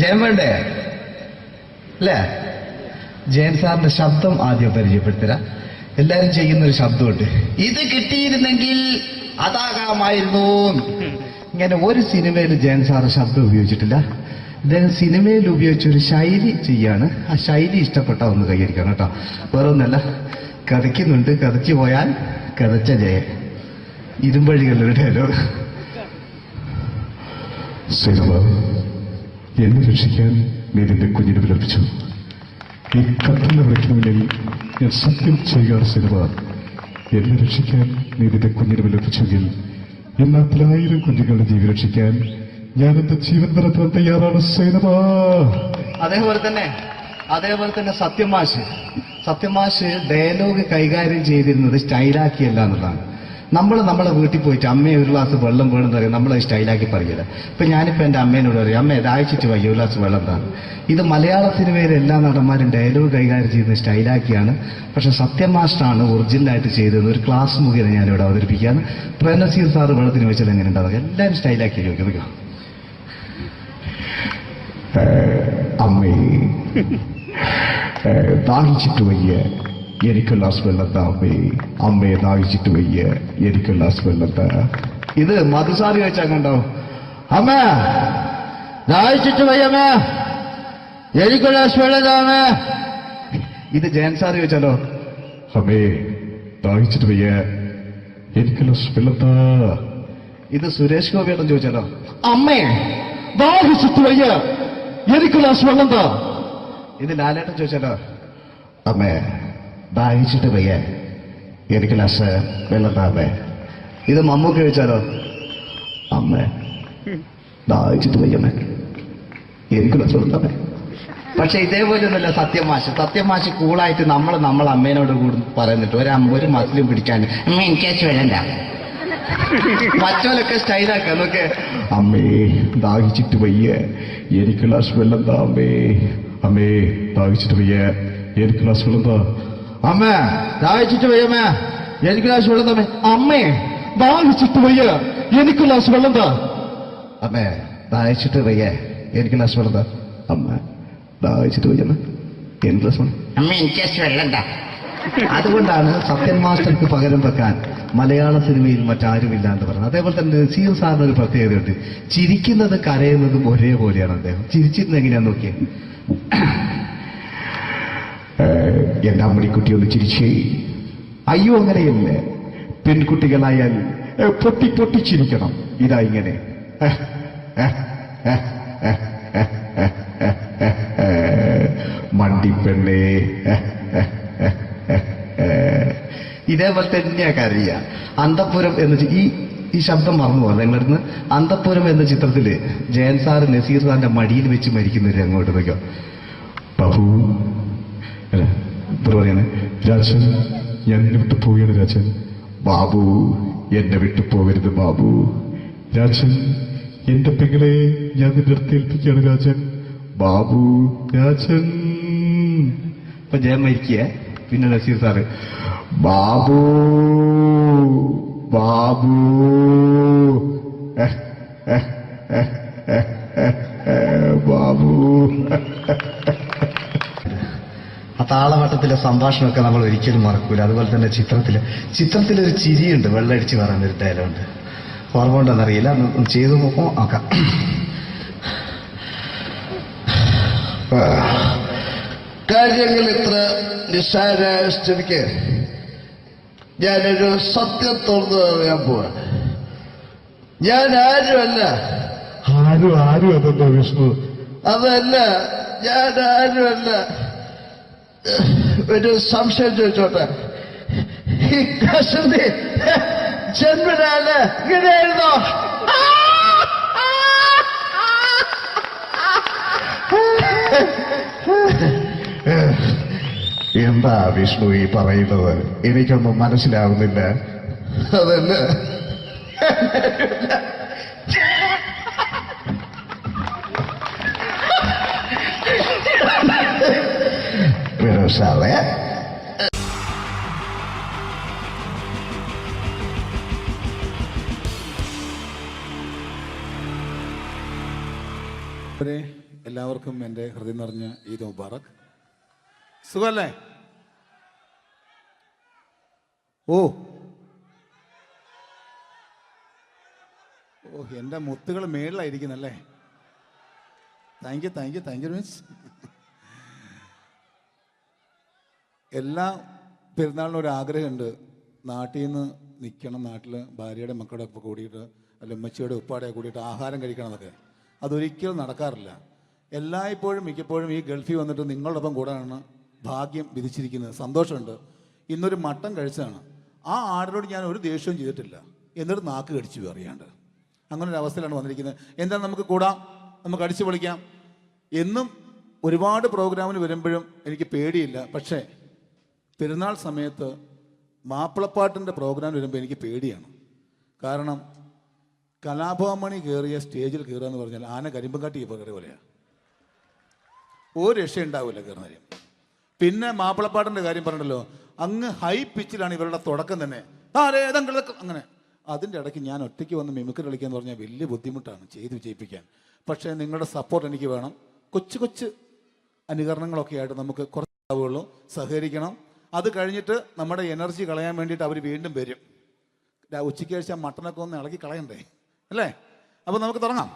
ജയൻ വേണ്ടേ അല്ലേ? ജയൻ സാറിന്റെ ശബ്ദം ആദ്യം പരിചയപ്പെടുത്തരാ. എല്ലാരും ചെയ്യുന്ന ഒരു ശബ്ദമുണ്ട്, ഇത് കിട്ടിയിരുന്നെങ്കിൽ അതാകാമായിരുന്നു. ഇങ്ങനെ ഒരു സിനിമയിൽ ജയൻ സാറ് ശബ്ദം ഉപയോഗിച്ചിട്ടില്ല. അദ്ദേഹം സിനിമയിൽ ഉപയോഗിച്ചൊരു ശൈലി ചെയ്യാണ്. ആ ശൈലി ഇഷ്ടപ്പെട്ട ഒന്ന് കൈയടിക്കണം കേട്ടോ. വേറൊന്നല്ല, കഥയ്ക്കുന്നുണ്ട്, കഥയ്ക്ക് പോയാൽ കഥച്ച ജയൻ. ഇരുമ്പഴികളുടെ ഡയലോഗ്. സേനബ, എന്നെ രക്ഷിക്കാൻ നീ നിന്റെ കുഞ്ഞിനെ വിലപിച്ചു. ഈ കത്തലിനെ വിളിക്കണമെങ്കിൽ ഞാൻ സത്യം ചെയ്യുകയാണ് സേനബ. എന്നെ രക്ഷിക്കാൻ നീ നിന്റെ കുഞ്ഞിനെ വിലപിച്ചെങ്കിൽ ഈ നാട്ടിലെ 1000 കുഞ്ഞുങ്ങളുടെ ജീവൻ രക്ഷിക്കാൻ ഞാൻ എന്റെ ജീവൻ നടത്താൻ തയ്യാറാണ് സേനബ. അതേപോലെ തന്നെ സത്യമാഷ് ഡയലോഗ് കൈകാര്യം ചെയ്തിരുന്നത് സ്റ്റൈലാക്കിയല്ല എന്നുള്ളതാണ്. നമ്മളെ വീട്ടിൽ പോയിട്ട് അമ്മയെ ഒരു ഗ്ലാസ് വെള്ളം വേണം എന്ന് പറയും, നമ്മളത് സ്റ്റൈലാക്കി പറയില്ല. ഇപ്പൊ ഞാനിപ്പോ എന്റെ അമ്മേനോട് പറയും, അമ്മ ദാഹിച്ചിട്ട് വയ്യ ഒരു ഗ്ലാസ് വെള്ളം എന്താണ്. ഇത് മലയാള സിനിമയിലെ എല്ലാ നടന്മാരും ഡയലോഗ് കൈകാര്യം ചെയ്യുന്നത് സ്റ്റൈലാക്കിയാണ്. പക്ഷെ സത്യമാഷ്ടാണ് ഒറിജിനലായിട്ട് ചെയ്തത്. ഒരു ക്ലാസ് മുഖേന ഞാനിവിടെ അവതരിപ്പിക്കുകയാണ്. പ്രേംനസീർ സാറ് വെള്ളത്തിന് വെച്ചാൽ എങ്ങനെ ഉണ്ടാകും? എല്ലാവരും സ്റ്റൈലാക്കി ചോദിക്കും. അമ്മേ, ദാഹിച്ചിട്ട് വയ്യ, എനിക്ക് ഗ്ലാസ് വെള്ളം താ അമ്മേ. അമ്മയെ ദാഹിച്ചിട്ട് വയ്യ, എനിക്ക് ഗ്ലാസ് വെള്ളം താ. ഇത് മധുസാറി വെച്ചാൽ കണ്ടാവും. അമ്മ ദാഹിച്ചിട്ട് വയ്യമ്മ, എനിക്ക് ഗ്ലാസ് വെള്ളം താ അമ്മ. ഇത് ജയൻ സാറി വെച്ചാലോ, അമ്മേ ദാഹിച്ചിട്ട് വയ്യ, എനിക്ക് ഗ്ലാസ് വെള്ളം താ. ഇത് സുരേഷ് ഗോപിയോടും ചോദിച്ചാലോ, അമ്മേ ദാഹിച്ചിട്ട് വയ്യ, എനിക്ക് ഗ്ലാസ് വെള്ളം താ. ഇത് ലാലേട്ടൻ ചോദിച്ചാലോ, അമ്മേ ദാഹിച്ചിട്ട് വയ്യ, എനിക്ക് ഗ്ലാസ് വെള്ളം താ അമ്മേ. ഇത് മമ്മൂക്ക് ചോദിച്ചാലോ, അമ്മേ ദാഹിച്ചിട്ട് വയ്യമ്മേ, എനിക്ക് ഗ്ലാസ് വെള്ളം താ അമ്മേ. പക്ഷെ ഇതേപോലെയൊന്നുമല്ല സത്യമാഷ് കൂളായിട്ട് നമ്മളെ അമ്മേനോട് കൂടി പറയുന്നിട്ട് ഒരു മസിലും പിടിക്കാൻ അമ്മ എനിക്ക് വേണ്ട. മറ്റോലൊക്കെ സ്റ്റൈലാക്ക നോക്കെ. അമ്മേ ദാഹിച്ചിട്ട് വയ്യ, എനിക്ക് ഗ്ലാസ് വെള്ളം താ അമ്മേ. അമ്മേ ദാഹിച്ചിട്ട് വയ്യ, എനിക്ക് ഗ്ലാസ് വെള്ളം താ. അമ്മ ദാഹിച്ചിട്ട് വയ്യമ്മ, എനിക്ക് ഗ്ലാസ് വെള്ളം തമ്മേ. അമ്മേ ദാഹിച്ചിട്ട് വയ്യ, എനിക്ക് ഗ്ലാസ് വെള്ളം താ. അമ്മേ ദാഹിച്ചിട്ട് വയ്യ, എനിക്ക് ഗ്ലാസ് വെള്ളം താ. അമ്മ ദാഹിച്ചിട്ട് വയ്യ, എനിക്ക് ഗ്ലാസ് വെള്ളം. അമ്മ എനിക്ക് വെള്ളം താ. അതുകൊണ്ടാണ് സത്യൻ മാസ്റ്റർക്ക് പകരം വെക്കാൻ മലയാള സിനിമയിൽ മറ്റാരുമില്ല എന്ന് പറയുന്നത്. അതേപോലെ തന്നെ നസീർ സാറിന് ഒരു പ്രത്യേകതയുണ്ട്. ചിരിക്കുന്നത് കരയുന്നതും ഒരേപോലെയാണ് അദ്ദേഹം. ചിരിച്ചിരുന്നത് എങ്ങനെയാന്ന് നോക്കിയേ. എന്റെ അമ്മണിക്കുട്ടി ഒന്ന് ചിരിച്ചേ. അയ്യോ അങ്ങനെയല്ലേ, പെൺകുട്ടികളായാൽ പൊട്ടി പൊട്ടി ചിരിക്കണം. ഇതാ ഇങ്ങനെ മണ്ടിപ്പെണ്ണേ. ഇതേപോലെ തന്നെയാ കരയ. അന്തപ്പുരം എന്ന് ഈ ശബ്ദം മറന്നു പോകാം നിങ്ങളടുന്ന്. അന്തപ്പുരം എന്ന ചിത്രത്തില് ജയൻ സാറ് നസീർ സാറിന്റെ മടിയിൽ വെച്ച് മരിക്കുന്നവര് അങ്ങോട്ട് നോക്കാം. ബാബു പറയാണ്, രാജൻ ഞാൻ എന്നെ വിട്ടു പോവുകയാണ് രാജൻ. ബാബു എന്നെ വിട്ടു പോകരുത് ബാബു. രാജൻ എന്റെ പെങ്ങളെ ഞാൻ നിന്റെ അടുത്ത് ഏൽപ്പിക്കുകയാണ് രാജൻ. ബാബു രാജൻ. ഇപ്പൊ ജയൻ മരിക്കുക. പിന്നെ നസീർ സാറ് ബാബു ബാബു ബാബു. ആ താളവട്ടത്തിലെ സംഭാഷണമൊക്കെ നമ്മൾ ഒരിക്കലും മറക്കൂല. അതുപോലെ തന്നെ ചിത്രത്തിലൊരു ചിരിയുണ്ട്, വെള്ളടിച്ച് പറയുന്ന ഒരു ഡയലോഗുണ്ട്. ഓർമ്മ ഉണ്ടെന്നറിയില്ല, ഒന്ന് ചെയ്തു നോക്കാം. കാര്യങ്ങൾ ഇത്ര നിസ്സാരമായ സ്ഥിതിക്ക് ഞാനൊരു സത്യം തുറന്നു പറയാൻ പോവാ. ഞാൻ ആരുമല്ല. ആരും അതെന്താ വിഷ്ണു? അതല്ല, ഞാൻ ആരുമല്ല. ഒരു സംശയം ചോദിച്ചോട്ടെ, ഈ കസന്തി ജന്മനാല് ഇങ്ങനെയായിരുന്നോ? എന്താ വിഷ്ണു ഈ പറയുന്നത്? എനിക്കൊന്നും മനസ്സിലാവുന്നില്ല. അതല്ല, സാറേ എല്ലാവർക്കും എൻ്റെ ഹൃദയം നിറഞ്ഞ ഈദ് മുബാറക്. സുഖമല്ലേ? ഓ ഓ എൻ്റെ മുത്തുകൾ മേളിലായിരിക്കുന്നല്ലേ. Thank you miss. എല്ലാ പെരുന്നാളിനും ഒരു ആഗ്രഹമുണ്ട്, നാട്ടിൽ നിന്ന് നിൽക്കണം, നാട്ടിൽ ഭാര്യയുടെ മക്കളുടെ ഒപ്പം കൂടിയിട്ട് അല്ല ഉമ്മച്ചിയുടെ ഉപ്പാടെ കൂടിയിട്ട് ആഹാരം കഴിക്കണം എന്നൊക്കെ. അതൊരിക്കലും നടക്കാറില്ല. എല്ലായ്പ്പോഴും മിക്കപ്പോഴും ഈ ഗൾഫിൽ വന്നിട്ട് നിങ്ങളോടൊപ്പം കൂടാനാണ് ഭാഗ്യം വിധിച്ചിരിക്കുന്നത്. സന്തോഷമുണ്ട്. ഇന്നൊരു മട്ടൻ കഴിച്ചതാണ്. ആ ആടിനോട് ഞാൻ ഒരു ദേഷ്യവും ചെയ്തിട്ടില്ല, എന്നിട്ട് നാക്ക് കടിച്ചു അറിയാണ്ട്. അങ്ങനെ ഒരു അവസ്ഥയിലാണ് വന്നിരിക്കുന്നത്. എന്താ, നമുക്ക് കൂടാം, നമുക്ക് അടിച്ചു പൊളിക്കാം. എന്നും ഒരുപാട് പ്രോഗ്രാമിന് വരുമ്പോഴും എനിക്ക് പേടിയില്ല. പക്ഷേ പെരുന്നാൾ സമയത്ത് മാപ്പിളപ്പാട്ടിൻ്റെ പ്രോഗ്രാം വരുമ്പോൾ എനിക്ക് പേടിയാണ്. കാരണം കലാഭവമണി കയറിയ സ്റ്റേജിൽ കയറുക എന്ന് പറഞ്ഞാൽ ആന കരിമ്പം കാട്ടി കയറിയ പോലെയാണ്. ഒരു രക്ഷയുണ്ടാവില്ല കയറുന്ന കാര്യം. പിന്നെ മാപ്പിളപ്പാട്ടിൻ്റെ കാര്യം പറഞ്ഞല്ലോ, അങ്ങ് ഹൈ പിച്ചിലാണ് ഇവരുടെ തുടക്കം തന്നെ. അങ്ങനെ അതിൻ്റെ ഇടയ്ക്ക് ഞാൻ ഒറ്റയ്ക്ക് വന്ന് മിമിക്രി കളിക്കുക എന്ന് പറഞ്ഞാൽ വലിയ ബുദ്ധിമുട്ടാണ് ചെയ്ത് വിജയിപ്പിക്കാൻ. പക്ഷേ നിങ്ങളുടെ സപ്പോർട്ട് എനിക്ക് വേണം. കൊച്ചു കൊച്ചു അനുകരണങ്ങളൊക്കെ ആയിട്ട് നമുക്ക് കുറച്ചാവുള്ളൂ. സഹകരിക്കണം. അത് കഴിഞ്ഞിട്ട് നമ്മുടെ എനർജി കളയാൻ വേണ്ടിയിട്ട് അവർ വീണ്ടും വരും. ഉച്ചയ്ക്ക് കഴിച്ചാൽ മട്ടനൊക്കെ ഒന്ന് ഇളക്കി കളയണ്ടേ അല്ലേ? അപ്പോൾ നമുക്ക് തുടങ്ങാം.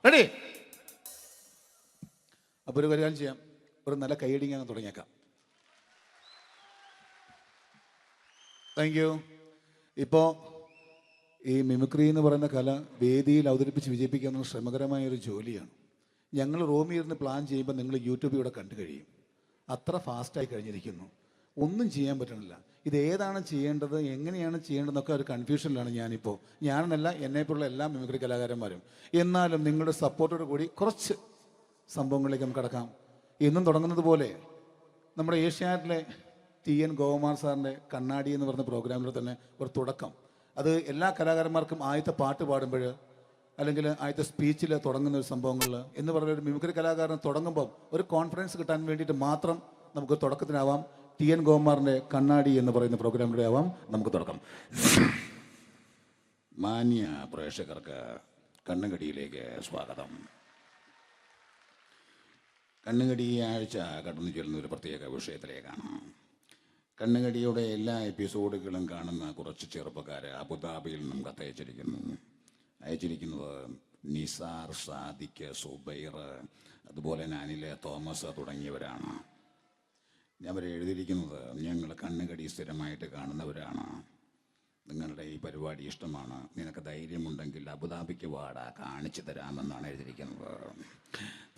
റെഡി? അപ്പോൾ ഒരു കാര്യം ചെയ്യാം, ഒരു നല്ല കൈയടിങ്ങ തുടങ്ങിയേക്കാം. Thank you. ഇപ്പോൾ ഈ മിമിക്രി എന്ന് പറയുന്ന കല വേദിയിൽ അവതരിപ്പിച്ച് വിജയിപ്പിക്കുന്ന ശ്രമകരമായൊരു ജോലിയാണ്. ഞങ്ങൾ റൂമിൽ ഇരുന്ന് പ്ലാൻ ചെയ്യുമ്പോൾ നിങ്ങൾ യൂട്യൂബിൽ ഇവിടെ കണ്ടു കഴിയും. അത്ര ഫാസ്റ്റായി കഴിഞ്ഞിരിക്കുന്നു. ഒന്നും ചെയ്യാൻ പറ്റണില്ല. ഇത് ഏതാണ് ചെയ്യേണ്ടത്, എങ്ങനെയാണ് ചെയ്യേണ്ടതെന്നൊക്കെ ഒരു കൺഫ്യൂഷനിലാണ് ഞാനിപ്പോൾ. ഞാനെന്നല്ല, എന്നെപ്പോലുള്ള എല്ലാ മിമിക്രി കലാകാരന്മാരും. എന്നാലും നിങ്ങളുടെ സപ്പോർട്ടോട് കൂടി കുറച്ച് സംഭവങ്ങളിലേക്ക് നമുക്ക് കടക്കാം. എന്നും തുടങ്ങുന്നത് പോലെ നമ്മുടെ ഏഷ്യാനെറ്റിലെ TN ഗോപകുമാർ സാറിൻ്റെ കണ്ണാടി എന്ന് പറഞ്ഞ പ്രോഗ്രാമിൽ തന്നെ ഒരു തുടക്കം. അത് എല്ലാ കലാകാരന്മാർക്കും ആദ്യത്തെ പാട്ട് പാടുമ്പോൾ അല്ലെങ്കിൽ ആദ്യത്തെ സ്പീച്ചിൽ തുടങ്ങുന്ന ഒരു സംഭവങ്ങളിൽ എന്ന് പറഞ്ഞ ഒരു മിമിക്രി കലാകാരൻ തുടങ്ങുമ്പം ഒരു കോൺഫിഡൻസ് കിട്ടാൻ വേണ്ടിയിട്ട് മാത്രം നമുക്ക് തുടക്കത്തിനാവാം. TN ഗോപകുമാറിൻ്റെ കണ്ണാടി എന്ന് പറയുന്ന പ്രോഗ്രാമിലൂടെ ആവാം നമുക്ക് തുടക്കം. മാന്യ പ്രേക്ഷകർക്ക് കണ്ണുകടിയിലേക്ക് സ്വാഗതം. കണ്ണുകടി ആഴ്ച കടന്നു ചെല്ലുന്ന ഒരു പ്രത്യേക വിഷയത്തിലേക്കാണ്. കണ്ണുകടിയുടെ എല്ലാ എപ്പിസോഡുകളും കാണുന്ന കുറച്ച് ചെറുപ്പക്കാർ അബുദാബിയിൽ നിന്നും അയച്ചിരിക്കുന്നത് നിസാർ, സാദിഖ്, സുബൈർ, അതുപോലെ അനിൽ, തോമസ് തുടങ്ങിയവരാണ്. അവർ എഴുതിയിരിക്കുന്നത്, ഞങ്ങൾ കണ്ണുകടി സ്ഥിരമായിട്ട് കാണുന്നവരാണ്. നിങ്ങളുടെ ഈ പരിപാടി ഇഷ്ടമാണ്. നിനക്ക് ധൈര്യമുണ്ടെങ്കിൽ അബുദാബിക്ക് വാടാ, കാണിച്ചു തരാമെന്നാണ് എഴുതിയിരിക്കുന്നത്.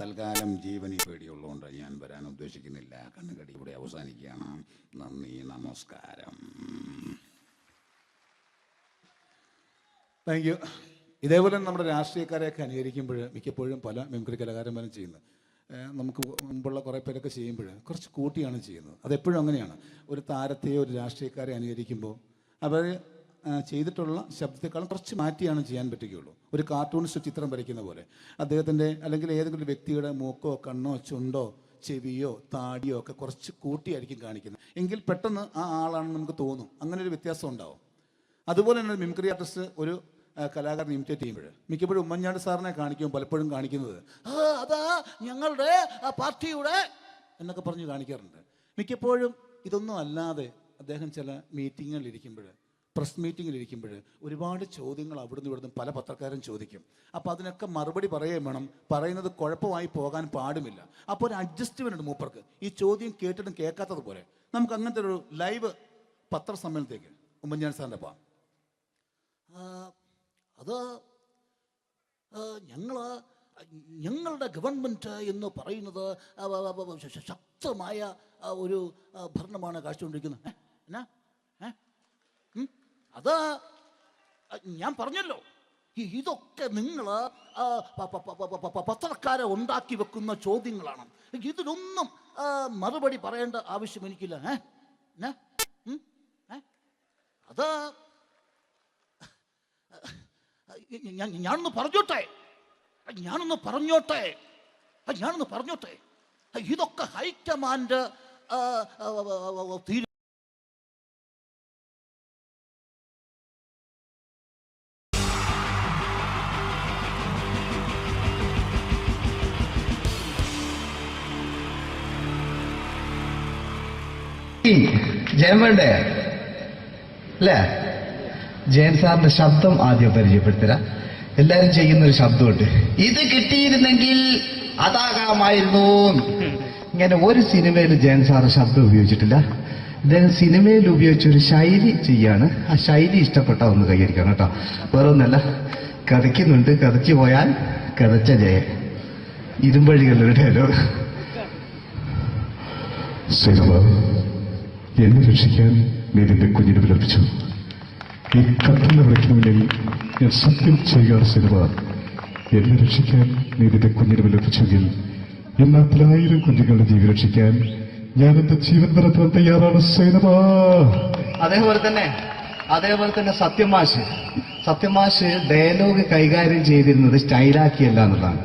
തൽക്കാലം ജീവനി പേടിയുള്ളതുകൊണ്ട് ഞാൻ വരാൻ ഉദ്ദേശിക്കുന്നില്ല. കണ്ണുകടി ഇവിടെ അവസാനിക്കുകയാണ്. നന്ദി, നമസ്കാരം. Thank you. ഇതേപോലെ നമ്മുടെ രാഷ്ട്രീയക്കാരെയൊക്കെ അനുകരിക്കുമ്പോൾ മിക്കപ്പോഴും പല മിമിക്രി കലാകാരന്മാരും ചെയ്യുന്നത്, നമുക്ക് മുമ്പുള്ള കുറേ പേരൊക്കെ ചെയ്യുമ്പോൾ കുറച്ച് കൂട്ടിയാണ് ചെയ്യുന്നത്. അതെപ്പോഴും അങ്ങനെയാണ്. ഒരു താരത്തെയോ ഒരു രാഷ്ട്രീയക്കാരെ അനുകരിക്കുമ്പോൾ അവർ ചെയ്തിട്ടുള്ള ശബ്ദത്തെക്കാളും കുറച്ച് മാറ്റിയാണ് ചെയ്യാൻ പറ്റുകയുള്ളൂ. ഒരു കാർട്ടൂണിസ്റ്റ് ചിത്രം വരയ്ക്കുന്ന പോലെ അദ്ദേഹത്തിൻ്റെ അല്ലെങ്കിൽ ഏതെങ്കിലും വ്യക്തിയുടെ മൂക്കോ കണ്ണോ ചുണ്ടോ ചെവിയോ താടിയോ ഒക്കെ കുറച്ച് കൂട്ടിയായിരിക്കും കാണിക്കുന്നത്. എങ്കിൽ പെട്ടെന്ന് ആ ആളാണെന്ന് നമുക്ക് തോന്നും. അങ്ങനെ ഒരു വ്യത്യാസം ഉണ്ടാവും. അതുപോലെ തന്നെ മിമിക്രി ആർട്ടിസ്റ്റ് ഒരു കലാകാരൻ ഇമിറ്റേറ്റ് ചെയ്യുമ്പോൾ മിക്കപ്പോഴും ഉമ്മൻചാണ്ടി സാറിനെ കാണിക്കുമ്പോൾ പലപ്പോഴും കാണിക്കുന്നത് അതാ ഞങ്ങളുടെ പാർട്ടിയുടെ എന്നൊക്കെ പറഞ്ഞ് കാണിക്കാറുണ്ട്. മിക്കപ്പോഴും ഇതൊന്നും അല്ലാതെ അദ്ദേഹം ചില മീറ്റിങ്ങുകളിലിരിക്കുമ്പോൾ, പ്രസ് മീറ്റിങ്ങിലിരിക്കുമ്പോൾ ഒരുപാട് ചോദ്യങ്ങൾ അവിടുന്ന് ഇവിടുന്ന് പല പത്രക്കാരും ചോദിക്കും. അപ്പോൾ അതിനൊക്കെ മറുപടി പറയുകയും വേണം. പറയുന്നത് കുഴപ്പമായി പോകാൻ പാടുമില്ല. അപ്പോൾ ഒരു അഡ്ജസ്റ്റ്മെൻറ്റ് മൂപ്പർക്ക്. ഈ ചോദ്യം കേട്ടിട്ടും കേൾക്കാത്തതുപോലെ നമുക്ക് അങ്ങനത്തെ ഒരു ലൈവ് പത്രസമ്മേളനത്തേക്ക് ഉമ്മൻചാണ്ടി സാറിൻ്റെ പോകാം. അത് ഞങ്ങളുടെ ഗവൺമെൻറ് എന്ന് പറയുന്നത് ശക്തമായ ഒരു ഭരണമാണ് കാഴ്ചകൊണ്ടിരിക്കുന്നത്. എന്നാ അത് ഞാൻ പറഞ്ഞല്ലോ, ഇതൊക്കെ നിങ്ങൾ പത്രക്കാരെ ഉണ്ടാക്കി വെക്കുന്ന ചോദ്യങ്ങളാണ്. ഇതിനൊന്നും മറുപടി പറയേണ്ട ആവശ്യം എനിക്കില്ല. അത് ഞാനൊന്ന് പറഞ്ഞോട്ടെ. ഇതൊക്കെ ഹൈക്കമാൻഡ് ഈ ജയൻ വേണ്ടേ അല്ലേ? ജയൻ സാറിന്റെ ശബ്ദം ആദ്യം പരിചയപ്പെടുത്തരാ. എല്ലാരും ചെയ്യുന്നൊരു ശബ്ദമുണ്ട്, ഇത് കിട്ടിയിരുന്നെങ്കിൽ അതാകാമായിരുന്നു. ഇങ്ങനെ ഒരു സിനിമയിൽ ജയൻ സാറ് ശബ്ദം ഉപയോഗിച്ചിട്ടില്ല. അദ്ദേഹം സിനിമയിൽ ഉപയോഗിച്ച ഒരു ശൈലി ചെയ്യാണ്. ആ ശൈലി ഇഷ്ടപ്പെട്ട ഒന്ന് കൈകരിക്കണം കേട്ടോ. വേറെ ഒന്നല്ല, കഥയ്ക്കുന്നുണ്ട്, കഥയ്ക്ക് പോയാൽ കഥച്ച ജയൻ. ഇരുമ്പഴികളുടെ ഡയലോഗ്. സൈനബ, എന്നെ രക്ഷിക്കാൻ നീ നിന്റെ കുഞ്ഞിനെ വിലപിച്ചു. ഈ കത്തുന്ന വിളക്കിന് മുന്നിൽ ഞാൻ സത്യം ചെയ്യുകയാണ് സൈനബ. എന്നെ രക്ഷിക്കാൻ നീ നിന്റെ കുഞ്ഞിനെ വിലപിച്ചെങ്കിൽ ഈ 40,000 കുഞ്ഞുങ്ങളുടെ ജീവൻ രക്ഷിക്കാൻ ഞാൻ എന്റെ ജീവൻ നടത്താൻ തയ്യാറാണ് സൈനബ. അതേപോലെ തന്നെ സത്യമാഷ് ഡയലോഗ് കൈകാര്യം ചെയ്തിരുന്നത് സ്റ്റൈലാക്കിയല്ല എന്നുള്ളതാണ്.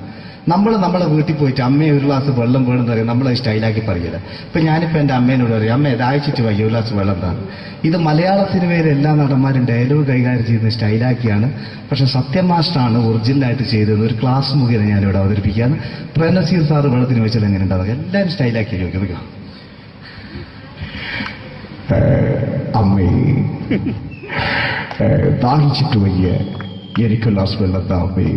നമ്മൾ നമ്മളെ വീട്ടിൽ പോയിട്ട് അമ്മയെ ഒരു ഗ്ലാസ് വെള്ളം വേണമെന്ന് പറയും, നമ്മളത് സ്റ്റൈലാക്കി പറയില്ല. ഇപ്പൊ ഞാനിപ്പോ എന്റെ അമ്മേനോട് പറയും, അമ്മ ദാഹിച്ചിട്ട് വയ്യ ഒരു ഗ്ലാസ് വെള്ളം എന്താണ്. ഇത് മലയാള സിനിമയിലെ എല്ലാ നടന്മാരും ഡയലോഗ് കൈകാര്യം ചെയ്യുന്നത് സ്റ്റൈലാക്കിയാണ്. പക്ഷെ സത്യമാഷ്ടാണ് ഒറിജിനലായിട്ട് ചെയ്തത്. ഒരു ക്ലാസ് മുഖേന ഞാനിവിടെ അവതരിപ്പിക്കുകയാണ്. പ്രേംനസീർ സാറ് വെള്ളത്തിന് വെച്ചാൽ എങ്ങനെ ഉണ്ടാവുക? എല്ലാവരും സ്റ്റൈലാക്കി ചോദിക്കുക. അമ്മേ, ദാഹിച്ചിട്ട് വയ്യ, എനിക്ക് ഗ്ലാസ് വെള്ളം താ അമ്മേ.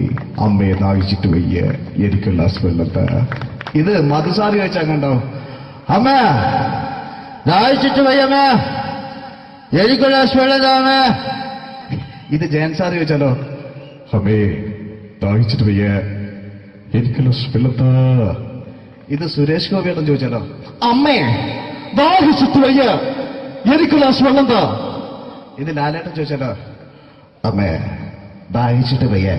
അമ്മയെ ദാഹിച്ചിട്ട് വയ്യ, എനിക്ക് ഗ്ലാസ് വെള്ളം താ. ഇത് മധുസാറി വെച്ചാൽ കണ്ടോ, അമ്മ ദാഹിച്ചിട്ട് വയ്യമ്മേ, എനിക്ക് ഗ്ലാസ് വെള്ളം താ അമ്മേ. ഇത് ജയൻ സാറി വെച്ചാലോ, അമ്മേ ദാഹിച്ചിട്ട് വയ്യ, എനിക്ക് ഗ്ലാസ് വെള്ളം താ. ഇത് സുരേഷ് ഗോപിയേട്ടൻ ചോദിച്ചാലോ, അമ്മേ ദാഹിച്ചിട്ട് വയ്യ, എനിക്ക് ഗ്ലാസ് വെള്ളം താ. ഇത് ലാലേട്ടൻ ചോദിച്ചാലോ, അമ്മേ ദാഹിച്ചിട്ട് വയ്യ,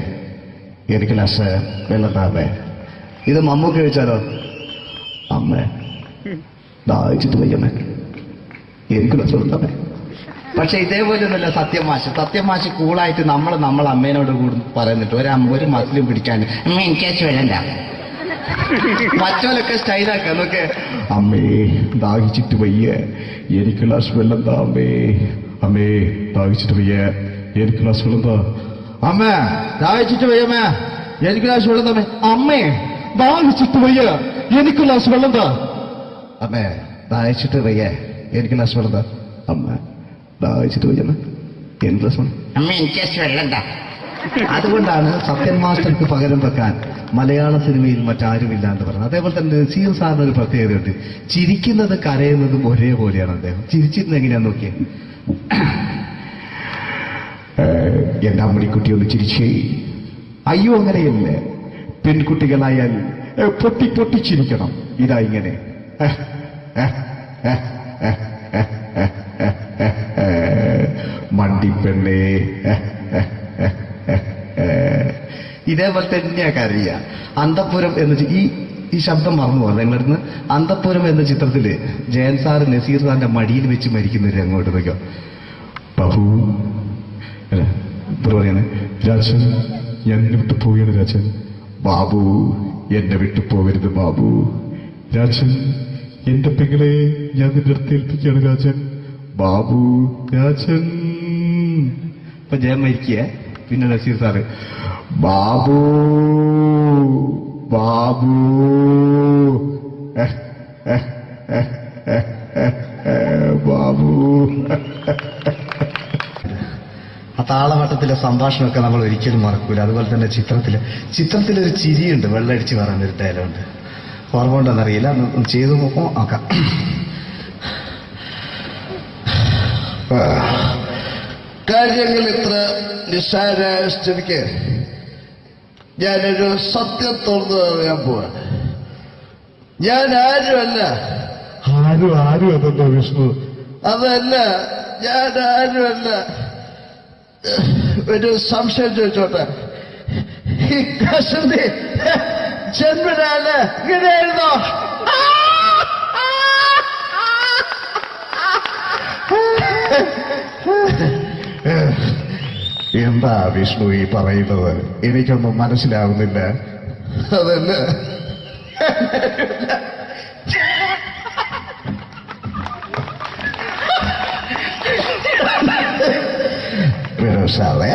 എനിക്ക് ഗ്ലാസ് വെള്ളം താ അമ്മേ. ഇത് മമ്മൂക്ക് ചോദിച്ചാലോ, അമ്മേ ദാഹിച്ചിട്ട് വയ്യമ്മേ, എനിക്ക് ഗ്ലാസ് വെള്ളം താ അമ്മേ. പക്ഷെ ഇതേപോലെ ഒന്നുമല്ല സത്യമാഷ് കൂളായിട്ട് നമ്മളെ അമ്മേനോട് കൂടി പറയുന്നിട്ട് ഒരു മസിലും പിടിക്കാൻ അമ്മ എനിക്ക് വേണ്ട. മറ്റോലൊക്കെ സ്റ്റൈലാക്കാം നോക്കെ. അമ്മേ ദാഹിച്ചിട്ട് വയ്യ, എനിക്ക് ഗ്ലാസ് വെള്ളം താ അമ്മേ. അമ്മേ ദാഹിച്ചിട്ട് വയ്യ, എനിക്ക് ഗ്ലാസ് വെള്ളം താ. അമ്മ ദാഹിച്ചിട്ട് വയ്യമ്മേ, എനിക്ക് ഗ്ലാസ് വെള്ളം താ. അമ്മേ ദാഹിച്ചിട്ട് വയ്യ, എനിക്ക് ഗ്ലാസ് വെള്ളം താ. അമ്മേ ദാഹിച്ചിട്ട് വയ്യ, എനിക്ക് ഗ്ലാസ് വെള്ളം താ. അമ്മ ദാഹിച്ചിട്ട് വയ്യമ്മേ, എനിക്ക് ഗ്ലാസ് വെള്ളം. അമ്മ എനിക്ക് വെള്ളം താ. അതുകൊണ്ടാണ് സത്യൻ മാസ്റ്റർക്ക് പകരം വെക്കാൻ മലയാള സിനിമയിൽ മറ്റാരുമില്ല എന്ന് പറഞ്ഞത്. അതേപോലെ തന്നെ നസീർ സാറിന് ഒരു പ്രത്യേകതയുണ്ട്, ചിരിക്കുന്നത് കരയുന്നതും ഒരേപോലെയാണ് അദ്ദേഹം. ചിരിച്ചിരുന്നത് എങ്ങനെയാന്ന് നോക്കിയേ. എന്റെ അമ്മണിക്കുട്ടി ഒന്ന് ചിരിച്ചേ. അയ്യോ അങ്ങനെയല്ല, പെൺകുട്ടികളായാൽ പൊട്ടി പൊട്ടിച്ചിരിക്കണം. ഇതാ ഇങ്ങനെ മണ്ടിപ്പെണ്ണേ. ഇതേപോലെ തന്നെയാ കരയ. അന്തപ്പുരം എന്ന ഈ ശബ്ദം മറന്നു പോകാം നിങ്ങളടുന്ന്. അന്തപ്പുരം എന്ന ചിത്രത്തില് ജയൻ സാറ് നസീർ സാറിന്റെ മടിയിൽ വെച്ച് മരിക്കുന്നവര് അങ്ങോട്ട് നോക്കാം. ബാബു പറയാണ്, രാജൻ ഞാൻ എന്നെ വിട്ടു പോവുകയാണ് രാജൻ. ബാബു എന്നെ വിട്ടു പോകരുത് ബാബു. രാജൻ എന്റെ പെങ്ങളെ ഞാൻ നിന്റെ അടുത്ത് ഏൽപ്പിക്കുകയാണ് രാജൻ. ബാബു രാജൻ. ഇപ്പൊ ജയൻ മരിക്കുക, പിന്നെ നസീർ സാറ് ബാബു ബാബു. ബാബു. ആ താളവട്ടത്തിലെ സംഭാഷണമൊക്കെ നമ്മൾ ഒരിക്കലും മറക്കൂല. അതുപോലെ തന്നെ ചിത്രത്തിലൊരു ചിരിയുണ്ട്, വെള്ളടിച്ച് പറയുന്നൊരു ഡയലോഗുണ്ട്. ഓർമ്മ ഉണ്ടെന്നറിയില്ല, ഒന്ന് ചെയ്തു നോക്കാം. കാര്യങ്ങൾ ഇത്ര നിസ്സാരമായ സ്ഥിതിക്ക് ഞാനൊരു സത്യം തുറന്നു പറയാൻ പോവാ. ഞാൻ ആരുമല്ല. ആരും അതെന്താ വിഷ്ണു? അതല്ല, ഞാൻ ആരുമല്ല. ഒരു സംശയം ചോദിച്ചോട്ടെ, ഈ കസന്തി ജന്മനാണ് ഇങ്ങനെയായിരുന്നോ? എന്താ വിഷ്ണു ഈ പറയുന്നത്? എനിക്കൊന്നും മനസ്സിലാവുന്നില്ല. അതല്ല, സാറേ